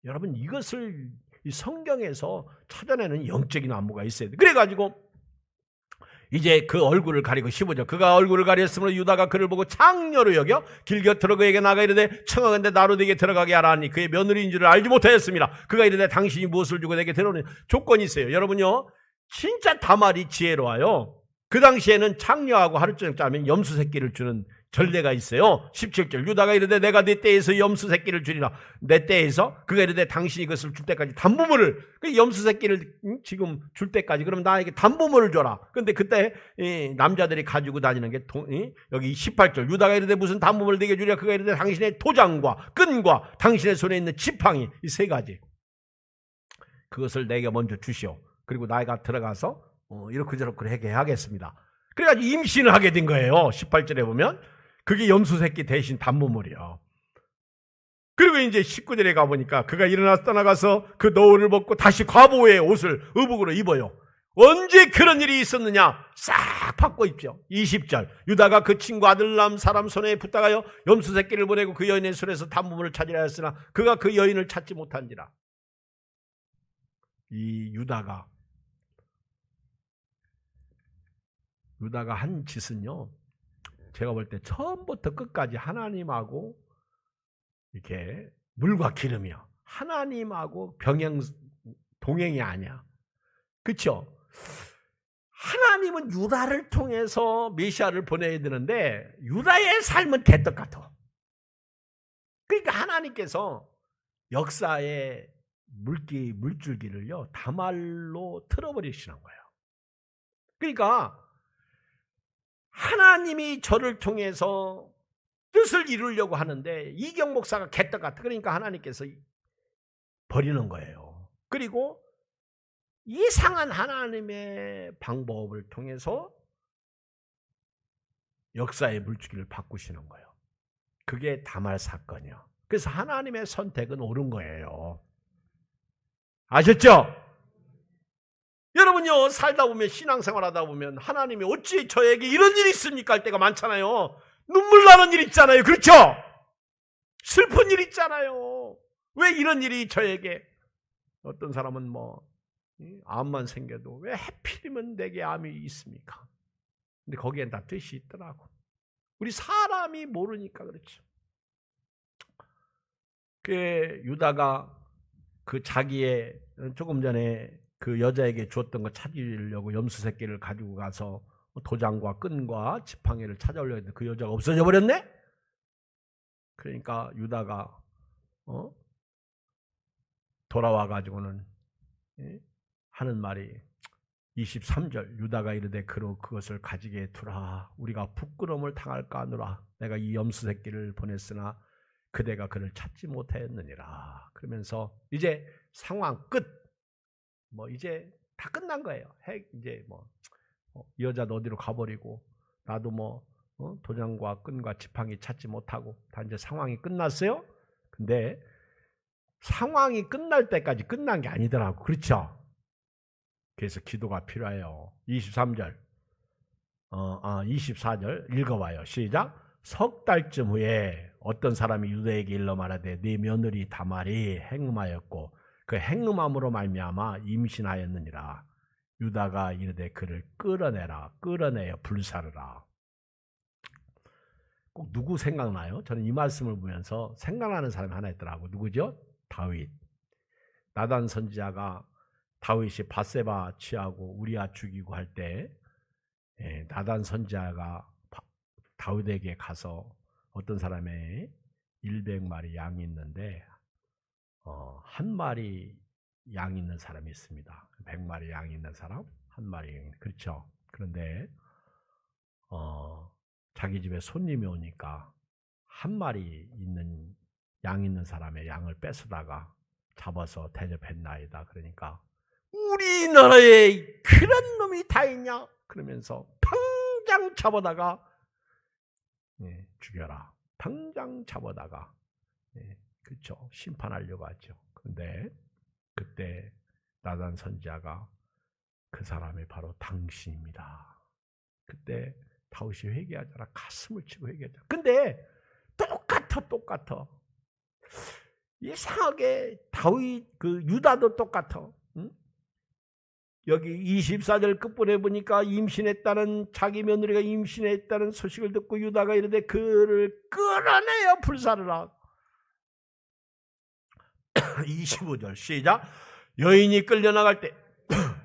A: 여러분, 이것을 성경에서 찾아내는 영적인 안무가 있어야 돼. 그래가지고 이제 그 얼굴을 가리고 15절, 그가 얼굴을 가렸으므로 유다가 그를 보고 창녀로 여겨 길 곁으로 그에게 나가 이르되 청하건대 나로 네게 들어가게 하라 하니 그의 며느리인 줄을 알지 못하였습니다. 그가 이르되 당신이 무엇을 주고 내게 들어오니. 조건이 있어요. 여러분요, 진짜 다말이 지혜로워요. 그 당시에는 창녀하고 하루저녁 짜면 염소 새끼를 주는 전례가 있어요. 17절, 유다가 이르되 내가 내 때에서 염소 새끼를 주리라. 내 때에서. 그가 이르되 당신이 그것을 줄 때까지 담보물을, 그 염소 새끼를 지금 줄 때까지, 그럼 나에게 담보물을 줘라. 근데 그때 남자들이 가지고 다니는 게 여기 18절, 유다가 이르되 무슨 담보물을 내게 주리라. 그가 이르되 당신의 도장과 끈과 당신의 손에 있는 지팡이, 이 세 가지, 그것을 내게 먼저 주시오. 그리고 나가 들어가서 이렇게 저렇게 하게 하겠습니다. 그래가지고 임신을 하게 된 거예요. 18절에 보면 그게 염소 새끼 대신 담보물이요. 그리고 이제 19절에 가보니까 그가 일어나서 떠나가서 그 노을을 벗고 다시 과부의 옷을 의복으로 입어요. 언제 그런 일이 있었느냐? 싹 바꿔 입죠. 20절, 유다가 그 친구 아들람 사람 손에 붙다가요 염소 새끼를 보내고 그 여인의 손에서 담보물을 찾으려 하였으나 그가 그 여인을 찾지 못한지라. 이 유다가 한 짓은요, 제가 볼 때 처음부터 끝까지 하나님하고 이렇게 물과 기름이요, 하나님하고 동행이 아니야. 그렇죠? 하나님은 유다를 통해서 메시아를 보내야 되는데 유다의 삶은 개떡 같아. 그러니까 하나님께서 역사의 물줄기를요 다말로 틀어버리시는 거예요. 그러니까 하나님이 저를 통해서 뜻을 이루려고 하는데 이경 목사가 개떡 같아. 그러니까 하나님께서 버리는 거예요. 그리고 이상한 하나님의 방법을 통해서 역사의 물줄기를 바꾸시는 거예요. 그게 다말 사건이요. 그래서 하나님의 선택은 옳은 거예요. 아셨죠? 여러분요 살다 보면 신앙생활 하다 보면 하나님이 어찌 저에게 이런 일이 있습니까 할 때가 많잖아요. 눈물 나는 일 있잖아요. 그렇죠? 슬픈 일 있잖아요. 왜 이런 일이 저에게. 어떤 사람은 뭐 암만 생겨도 왜 하필이면 내게 암이 있습니까? 근데 거기엔 다 뜻이 있더라고. 우리 사람이 모르니까 그렇죠. 그 유다가 그 자기의 조금 전에 그 여자에게 주었던 거 찾으려고 염소 새끼를 가지고 가서 도장과 끈과 지팡이를 찾아오려고 했는데 그 여자가 없어져 버렸네? 그러니까 유다가 돌아와 가지고는 하는 말이 23절 유다가 이르되 그것을 가지게 두라. 우리가 부끄러움을 당할까 하노라. 내가 이 염소 새끼를 보냈으나 그대가 그를 찾지 못하였느니라. 그러면서 이제 상황 끝. 뭐 이제 다 끝난 거예요. 이제 뭐 여자도 어디로 가버리고 나도 뭐 도장과 끈과 지팡이 찾지 못하고 다 이제 상황이 끝났어요. 근데 상황이 끝날 때까지 끝난 게 아니더라고. 그렇죠? 그래서 기도가 필요해요. 23절, 24절 읽어봐요. 시작. 석 달쯤 후에 어떤 사람이 유다에게 일러 말하되 네 며느리 다말이 행음하였고 그 행음함으로 말미암아 임신하였느니라. 유다가 이르되 그를 끌어내어 불사르라. 꼭 누구 생각나요? 저는 이 말씀을 보면서 생각나는 사람이 하나 있더라고. 누구죠? 다윗. 나단 선지자가 다윗이 밧세바 취하고 우리아 죽이고 할 때 나단 선지자가 다윗에게 가서 어떤 사람의 100마리 양이 있는데 한 마리 양이 있는 사람이 있습니다. 100마리 양이 있는 사람 한 마리. 그렇죠. 그런데 자기 집에 손님이 오니까 한 마리 있는 양 있는 사람의 양을 뺏어다가 잡아서 대접했나이다. 그러니까 우리나라에 그런 놈이 다 있냐? 그러면서 당장 잡아다가 죽여라. 당장 잡아다가 그렇죠. 심판하려고 하죠. 그런데 그때 나단 선지자가 그 사람이 바로 당신입니다. 그때 다윗이 회개하잖아. 가슴을 치고 회개하잖아. 근데 똑같아. 이상하게 다윗 그 유다도 똑같아. 응? 여기 24절 끝부분에 보니까 임신했다는 자기 며느리가 임신했다는 소식을 듣고 유다가 이르되 그를 끌어내어 불사르라. 25절 시작. 여인이 끌려나갈 때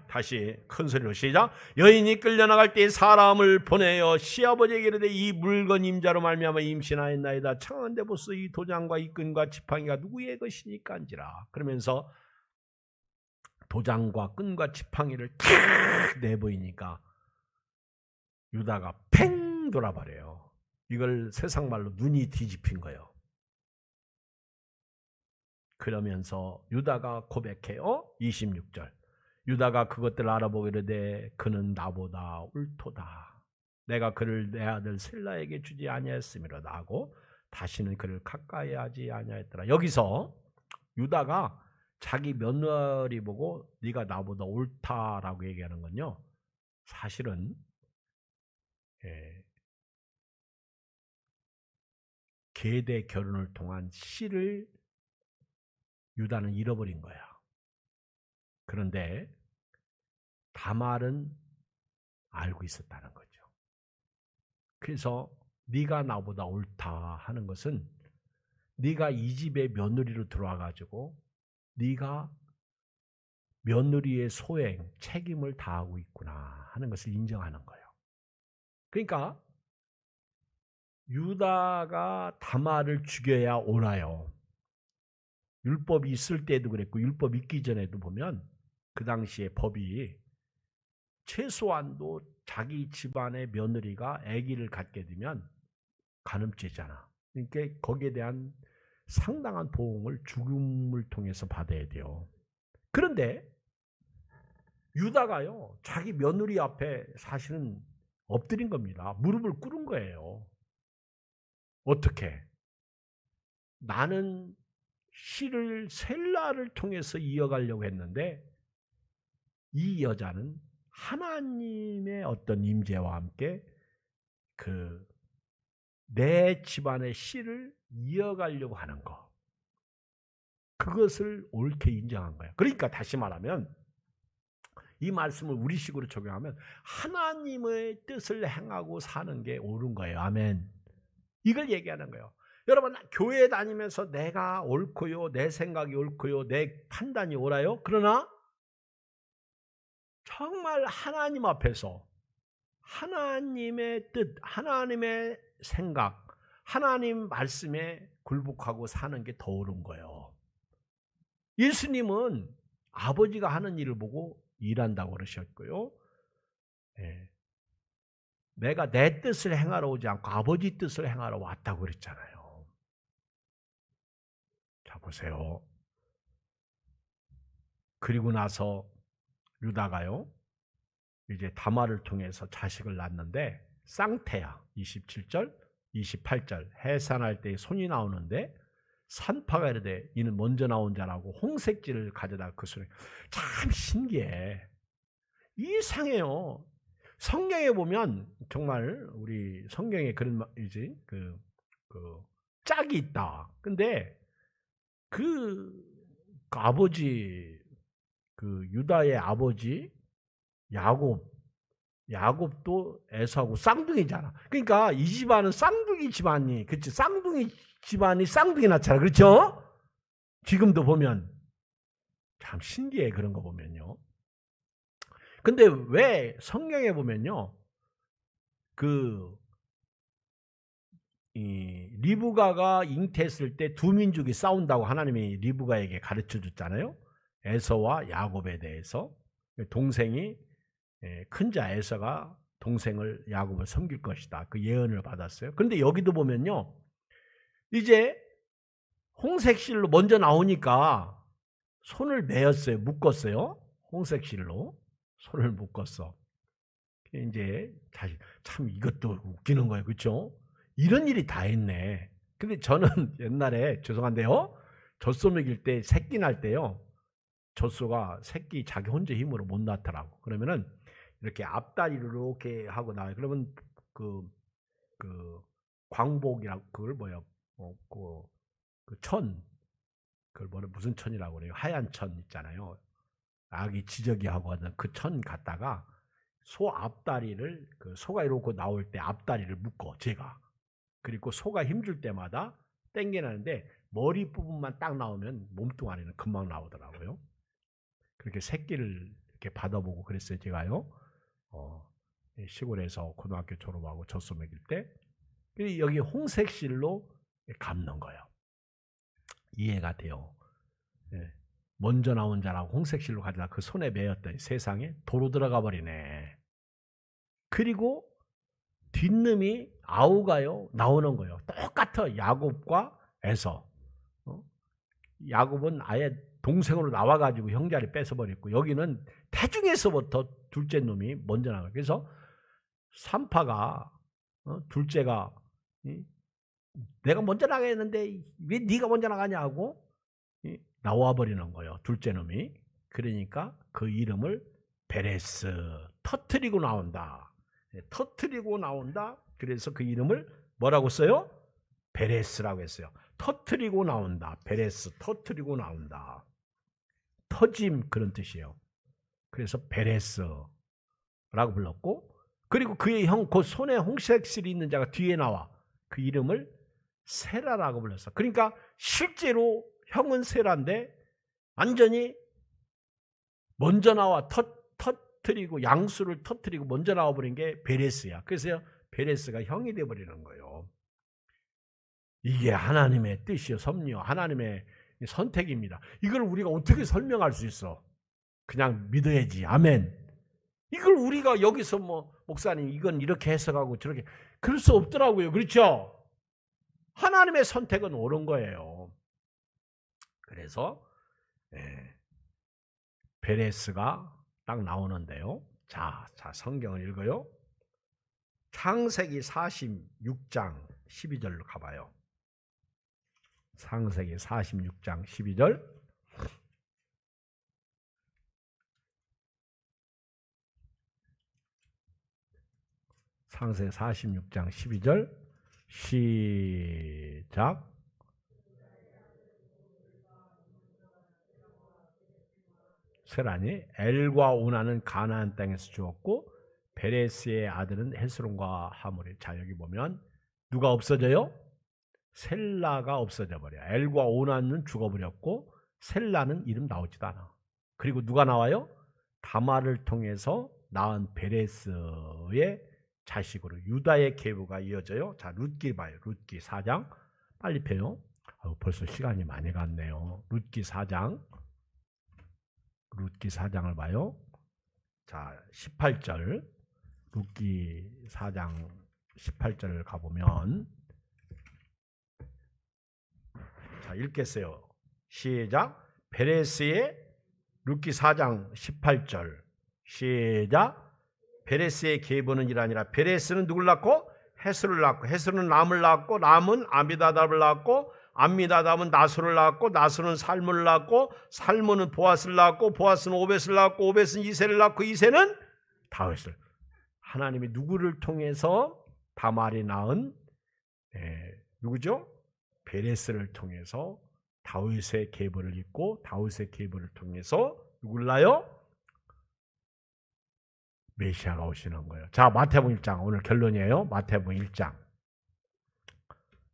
A: 다시 큰 소리로 시작. 여인이 끌려나갈 때 사람을 보내어 시아버지에게 이르되 이 물건 임자로 말미암아 임신하였나이다. 청한데 보소 이 도장과 이 끈과 지팡이가 누구의 것이니까 한지라. 그러면서 도장과 끈과 지팡이를 탁 내보이니까 유다가 팽 돌아버려요. 이걸 세상 말로 눈이 뒤집힌 거예요. 그러면서 유다가 고백해요. 26절. 유다가 그것들을 알아보고 이르되 그는 나보다 옳도다. 내가 그를 내 아들 셀라에게 주지 아니하였음이로다 하고 다시는 그를 가까이 하지 아니하였더라. 여기서 유다가 자기 며느리 보고 네가 나보다 옳다라고 얘기하는 건요. 사실은 계대 결혼을 통한 씨를 유다는 잃어버린 거야. 그런데 다말은 알고 있었다는 거죠. 그래서 네가 나보다 옳다 하는 것은 네가 이 집에 며느리로 들어와 가지고 네가 며느리의 소행, 책임을 다하고 있구나 하는 것을 인정하는 거예요. 그러니까 유다가 다말을 죽여야 옳아요. 율법이 있을 때도 그랬고 율법 있기 전에도 보면 그 당시에 법이 최소한도 자기 집안의 며느리가 아기를 갖게 되면 간음죄잖아. 그러니까 거기에 대한 상당한 보응을 죽음을 통해서 받아야 돼요. 그런데 유다가요, 자기 며느리 앞에 사실은 엎드린 겁니다. 무릎을 꿇은 거예요. 어떻게? 나는 씨를 셀라를 통해서 이어가려고 했는데 이 여자는 하나님의 어떤 임재와 함께 내 집안의 씨를 이어가려고 하는 거. 그것을 옳게 인정한 거예요. 그러니까 다시 말하면 이 말씀을 우리식으로 적용하면 하나님의 뜻을 행하고 사는 게 옳은 거예요. 아멘. 이걸 얘기하는 거예요. 여러분, 교회 다니면서 내가 옳고요, 내 생각이 옳고요, 내 판단이 옳아요. 그러나 정말 하나님 앞에서 하나님의 뜻, 하나님의 생각, 하나님 말씀에 굴복하고 사는 게 더 옳은 거예요. 예수님은 아버지가 하는 일을 보고 일한다고 그러셨고요. 내가 내 뜻을 행하러 오지 않고 아버지 뜻을 행하러 왔다고 그랬잖아요. 자, 보세요. 그리고 나서 유다가요, 이제 다말을 통해서 자식을 낳는데 쌍태야. 27절, 28절 해산할 때 손이 나오는데 산파가 이르되 이는 먼저 나온 자라고 홍색지를 가져다 그 손에. 참 신기해. 이상해요. 성경에 보면 정말 우리 성경에 그런 이제 그 짝이 있다. 근데 그 아버지 유다의 아버지 야곱도 에서하고 쌍둥이잖아. 그러니까 이 집안은 쌍둥이 집안이, 그렇지? 쌍둥이 집안이 쌍둥이 낳잖아. 그렇죠? 지금도 보면 참 신기해. 그런 거 보면요. 근데 왜 성경에 보면요, 리브가가 잉태했을 때 두 민족이 싸운다고 하나님이 리브가에게 가르쳐 줬잖아요. 에서와 야곱에 대해서. 동생이 큰자 에서가 동생을 야곱을 섬길 것이다. 그 예언을 받았어요. 그런데 여기도 보면요, 이제 홍색실로 먼저 나오니까 손을 매었어요. 묶었어요. 홍색실로 손을 묶었어. 이제 다시 참 이것도 웃기는 거예요. 그렇죠? 이런 일이 다 있네. 근데 저는 옛날에 죄송한데요, 젖소 먹일 때 새끼 날 때요, 젖소가 새끼 자기 혼자 힘으로 못 낳더라고. 그러면은 이렇게 앞다리를 이렇게 하고 나와요. 그러면 그 광복이라고, 그걸 뭐야, 그걸 무슨 천이라고 그래요? 하얀 천 있잖아요. 아기 지저귀 하고 하는 그 천 갖다가 소 앞다리를, 소가 이러고 나올 때 앞다리를 묶어, 제가. 그리고 소가 힘줄 때마다 땡겨나는데 머리 부분만 딱 나오면 몸뚱 안에는 금방 나오더라고요. 그렇게 새끼를 이렇게 받아보고 그랬어요, 제가요. 시골에서 고등학교 졸업하고 젖소 먹일 때. 여기 홍색실로 감는 거예요. 이해가 돼요. 먼저 나온 자라고 홍색실로 가져다 그 손에 매었더니 세상에 도로 들어가 버리네. 그리고 뒷놈이 아우가요 나오는 거예요. 똑같아. 야곱과 에서. 야곱은 아예 동생으로 나와가지고 형제를 뺏어버렸고, 여기는 태중에서부터 둘째 놈이 먼저 나와요. 그래서 산파가, 둘째가 내가 먼저 나가겠는데 왜 네가 먼저 나가냐고 나와버리는 거예요. 둘째 놈이. 그러니까 그 이름을 베레스, 터트리고 나온다. 터트리고 나온다. 그래서 그 이름을 뭐라고 써요? 베레스라고 했어요. 터트리고 나온다. 베레스, 터트리고 나온다. 터짐, 그런 뜻이에요. 그래서 베레스라고 불렀고, 그리고 그의 형, 그 손에 홍색실이 있는 자가 뒤에 나와 그 이름을 세라라고 불렀어. 그러니까 실제로 형은 세라인데 완전히 먼저 나와 터트리고, 양수를 터트리고 먼저 나와버린 게 베레스야. 그래서 베레스가 형이 되어버리는 거예요. 이게 하나님의 뜻이요, 섭리요, 하나님의 선택입니다. 이걸 우리가 어떻게 설명할 수 있어? 그냥 믿어야지. 아멘. 이걸 우리가 여기서 목사님 이건 이렇게 해석하고 저렇게 그럴 수 없더라고요. 그렇죠? 하나님의 선택은 옳은 거예요. 그래서 베레스가 딱 나오는데요. 자, 성경을 읽어요. 창세기 46장 12절로 가봐요. 창세기 46장 12절. 창세기 46장 12절 시작. 세란이 엘과 오나는 가나안 땅에서 주었고 베레스의 아들은 헤스론과 하물이. 자, 여기 보면 누가 없어져요? 셀라가 없어져 버려요. 엘과 오나는 죽어버렸고 셀라는 이름 나오지도 않아. 그리고 누가 나와요? 다말을 통해서 낳은 베레스의 자식으로 유다의 계보가 이어져요. 자, 룻기 봐요. 룻기 4장 빨리 펴요. 벌써 시간이 많이 갔네요. 룻기 4장 룻기 4장을 봐요. 자, 18절 룻기 4장 18절을 가보면 자, 읽겠어요. 시작. 베레스의 룻기 4장 18절 시작. 베레스의 계보는 이라니라. 베레스는 누굴 낳고? 헤스를 낳고, 헤스는 람을 낳고, 람은 아미다답을 낳고, 아미다답은 나소를 낳고, 나소는 살문을 낳고, 살문은 보아스를 낳고, 보아스는 오벳을 낳고, 오벳은 이새를 낳고, 이새는 다윗을. 하나님이 누구를 통해서 다말이 낳은 누구죠? 베레스를 통해서 다윗의 계보를 잇고, 다윗의 계보를 통해서 누굴 낳아요? 메시아가 오시는 거예요. 자, 마태복음 1장 오늘 결론이에요. 마태복음 1장.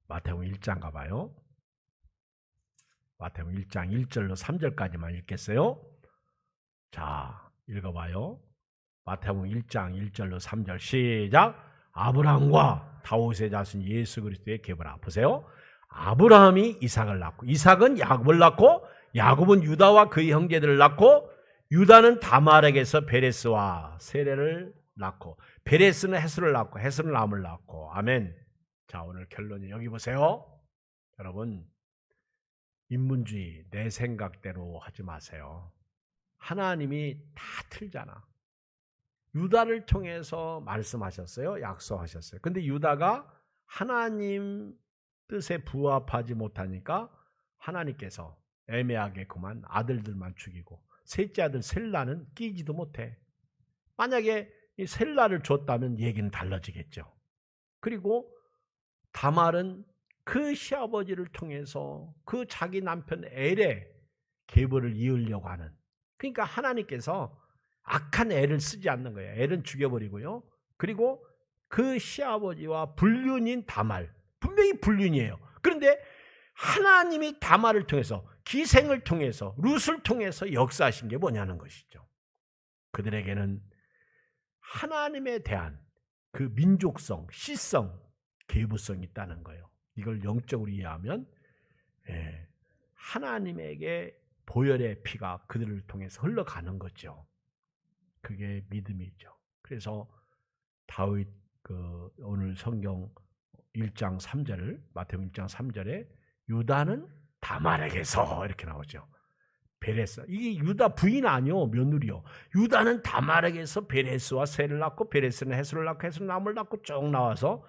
A: 마태복음 1장 가봐요. 마태복음 1장 1절로 3절까지만 읽겠어요. 자, 읽어봐요. 마태복음 1장 1절로 3절 시작. 아브라함과 다윗의 자손 예수 그리스도의 계보라. 보세요. 아브라함이 이삭을 낳고, 이삭은 야곱을 낳고, 야곱은 유다와 그의 형제들을 낳고, 유다는 다말에게서 베레스와 세레를 낳고, 베레스는 헤스를 낳고, 헤스는 람을 낳고. 아멘. 자, 오늘 결론이 여기 보세요. 여러분, 인문주의 내 생각대로 하지 마세요. 하나님이 다 틀잖아. 유다를 통해서 말씀하셨어요. 약속하셨어요. 근데 유다가 하나님 뜻에 부합하지 못하니까 하나님께서 애매하게 그만 아들들만 죽이고, 셋째 아들 셀라는 끼지도 못해. 만약에 이 셀라를 줬다면 얘기는 달라지겠죠. 그리고 다말은 그 시아버지를 통해서 그 자기 남편 엘의 계보를 이으려고 하는, 그러니까 하나님께서 악한 엘을 쓰지 않는 거예요. 엘은 죽여버리고요. 그리고 그 시아버지와 불륜인 다말, 분명히 불륜이에요. 그런데 하나님이 다말을 통해서, 기생을 통해서, 룻을 통해서 역사하신 게 뭐냐는 것이죠. 그들에게는 하나님에 대한 그 민족성, 시성, 계보성이 있다는 거예요. 이걸 영적으로 이해하면 하나님에게 보혈의 피가 그들을 통해서 흘러가는 거죠. 그게 믿음이죠. 그래서 다윗 오늘 성경 1장 3절, 마태복음 1장 3절에 유다는 다말에게서 이렇게 나오죠. 베레스, 이게 유다 부인 아니요, 며느리요. 유다는 다말에게서 베레스와 세를 낳고, 베레스는 헤스를 낳고, 헤스는 람을 낳고 쭉 나와서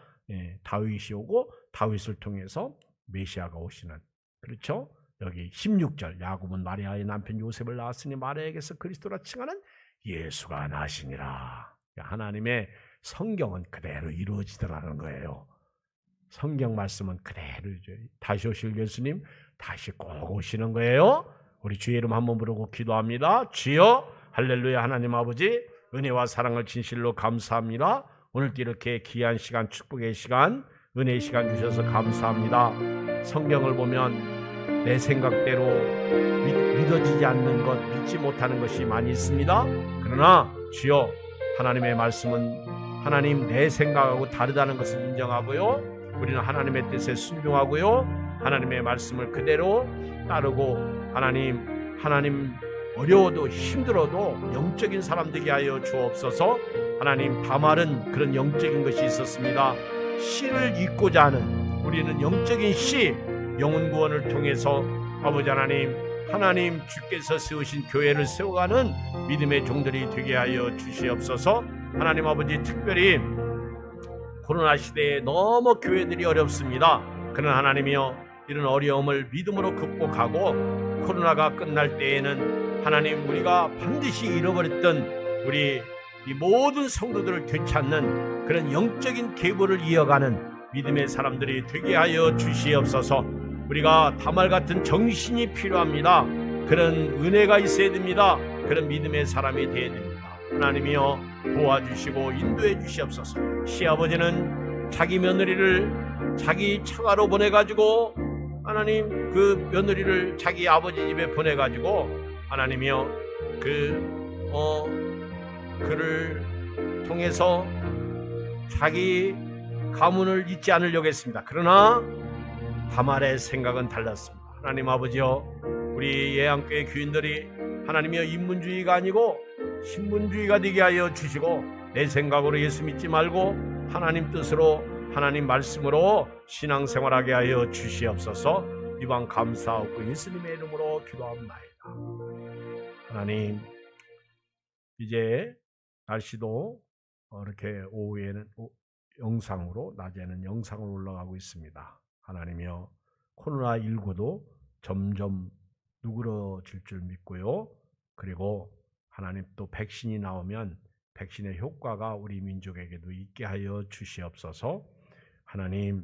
A: 다윗이 오고, 다윗을 통해서 메시아가 오시는. 그렇죠? 여기 16절, 야곱은 마리아의 남편 요셉을 낳았으니 마리아에게서 그리스도라 칭하는 예수가 나시니라. 하나님의 성경은 그대로 이루어지더라는 거예요. 성경 말씀은 그대로 다시 오실 예수님 다시 꼭 오시는 거예요. 우리 주의 이름 한번 부르고 기도합니다. 주여, 할렐루야. 하나님 아버지, 은혜와 사랑을 진실로 감사합니다. 오늘도 이렇게 귀한 시간, 축복의 시간, 은혜의 시간 주셔서 감사합니다. 성경을 보면 내 생각대로 믿어지지 않는 것, 믿지 못하는 것이 많이 있습니다. 그러나 주여, 하나님의 말씀은 하나님 내 생각하고 다르다는 것을 인정하고요, 우리는 하나님의 뜻에 순종하고요, 하나님의 말씀을 그대로 따르고 하나님 어려워도 힘들어도 영적인 사람 되게 하여 주옵소서. 하나님, 다말은 그런 영적인 것이 있었습니다. 씨를 잇고자 하는, 우리는 영적인 씨, 영혼 구원을 통해서 아버지 하나님 주께서 세우신 교회를 세워가는 믿음의 종들이 되게 하여 주시옵소서. 하나님 아버지, 특별히 코로나 시대에 너무 교회들이 어렵습니다. 그러나 하나님이여, 이런 어려움을 믿음으로 극복하고 코로나가 끝날 때에는 하나님, 우리가 반드시 잃어버렸던 우리 이 모든 성도들을 되찾는 그런 영적인 계보를 이어가는 믿음의 사람들이 되게 하여 주시옵소서. 우리가 다말 같은 정신이 필요합니다. 그런 은혜가 있어야 됩니다. 그런 믿음의 사람이 되어야 됩니다. 하나님이여, 도와주시고 인도해 주시옵소서. 시아버지는 자기 며느리를 자기 처가로 보내가지고 하나님, 그 며느리를 자기 아버지 집에 보내가지고 하나님이여, 그를 통해서 자기 가문을 잊지 않으려고 했습니다. 그러나 다말의 생각은 달랐습니다. 하나님 아버지여, 우리 예양교회 교인들이 하나님이여, 인문주의가 아니고 신문주의가 되게 하여 주시고, 내 생각으로 예수 믿지 말고 하나님 뜻으로, 하나님 말씀으로 신앙생활하게 하여 주시옵소서. 이방 감사하고 예수님의 이름으로 기도합나이다. 하나님, 이제 날씨도 이렇게 오후에는 영상으로, 낮에는 영상으로 올라가고 있습니다. 하나님이여, 코로나19도 점점 누그러질 줄 믿고요. 그리고 하나님, 또 백신이 나오면 백신의 효과가 우리 민족에게도 있게 하여 주시옵소서. 하나님,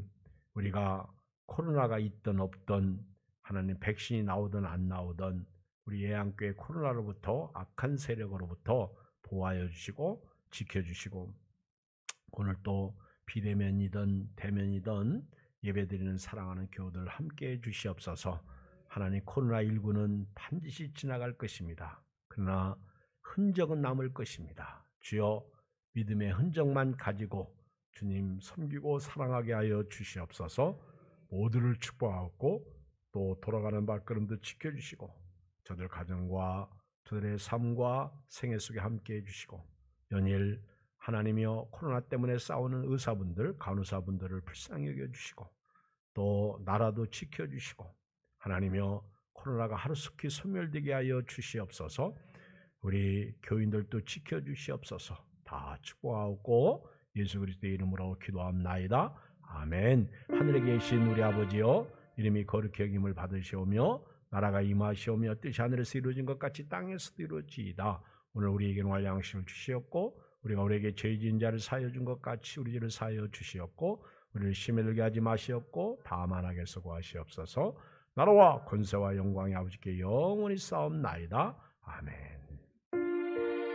A: 우리가 코로나가 있든 없든, 하나님 백신이 나오든 안 나오든 우리 예양교회 코로나로부터, 악한 세력으로부터 보호하여 주시고 지켜주시고, 오늘 또 비대면이든 대면이든 예배드리는 사랑하는 교우들 함께해 주시옵소서. 하나님, 코로나19는 반드시 지나갈 것입니다. 그러나 흔적은 남을 것입니다. 주여, 믿음의 흔적만 가지고 주님 섬기고 사랑하게 하여 주시옵소서. 모두를 축복하고 또 돌아가는 발걸음도 지켜주시고, 저들 가정과 저들의 삶과 생애 속에 함께해 주시고, 연일 하나님이여, 코로나 때문에 싸우는 의사분들, 간호사분들을 불쌍히 여겨주시고, 또 나라도 지켜주시고, 하나님이여, 코로나가 하루속히 소멸되게 하여 주시옵소서. 우리 교인들도 지켜주시옵소서. 다 축복하고 예수 그리스도의 이름으로 기도합나이다. 아멘. 하늘에 계신 우리 아버지여, 이름이 거룩히 여김을 받으시오며 나라가 임하시오며 뜻이 하늘에서 이루어진 것 같이 땅에서도 이루어지이다. 오늘 우리에게 농할 양식을 주시옵고, 우리가 우리에게 죄 지은 자를 사하여 준 것 같이 우리 죄를 사하여 주시옵고, 우리를 시험에 들게 하지 마시옵고 다만 악에서 구하시옵소서. 나라와 권세와 영광이 아버지께 영원히 싸움나이다. 아멘.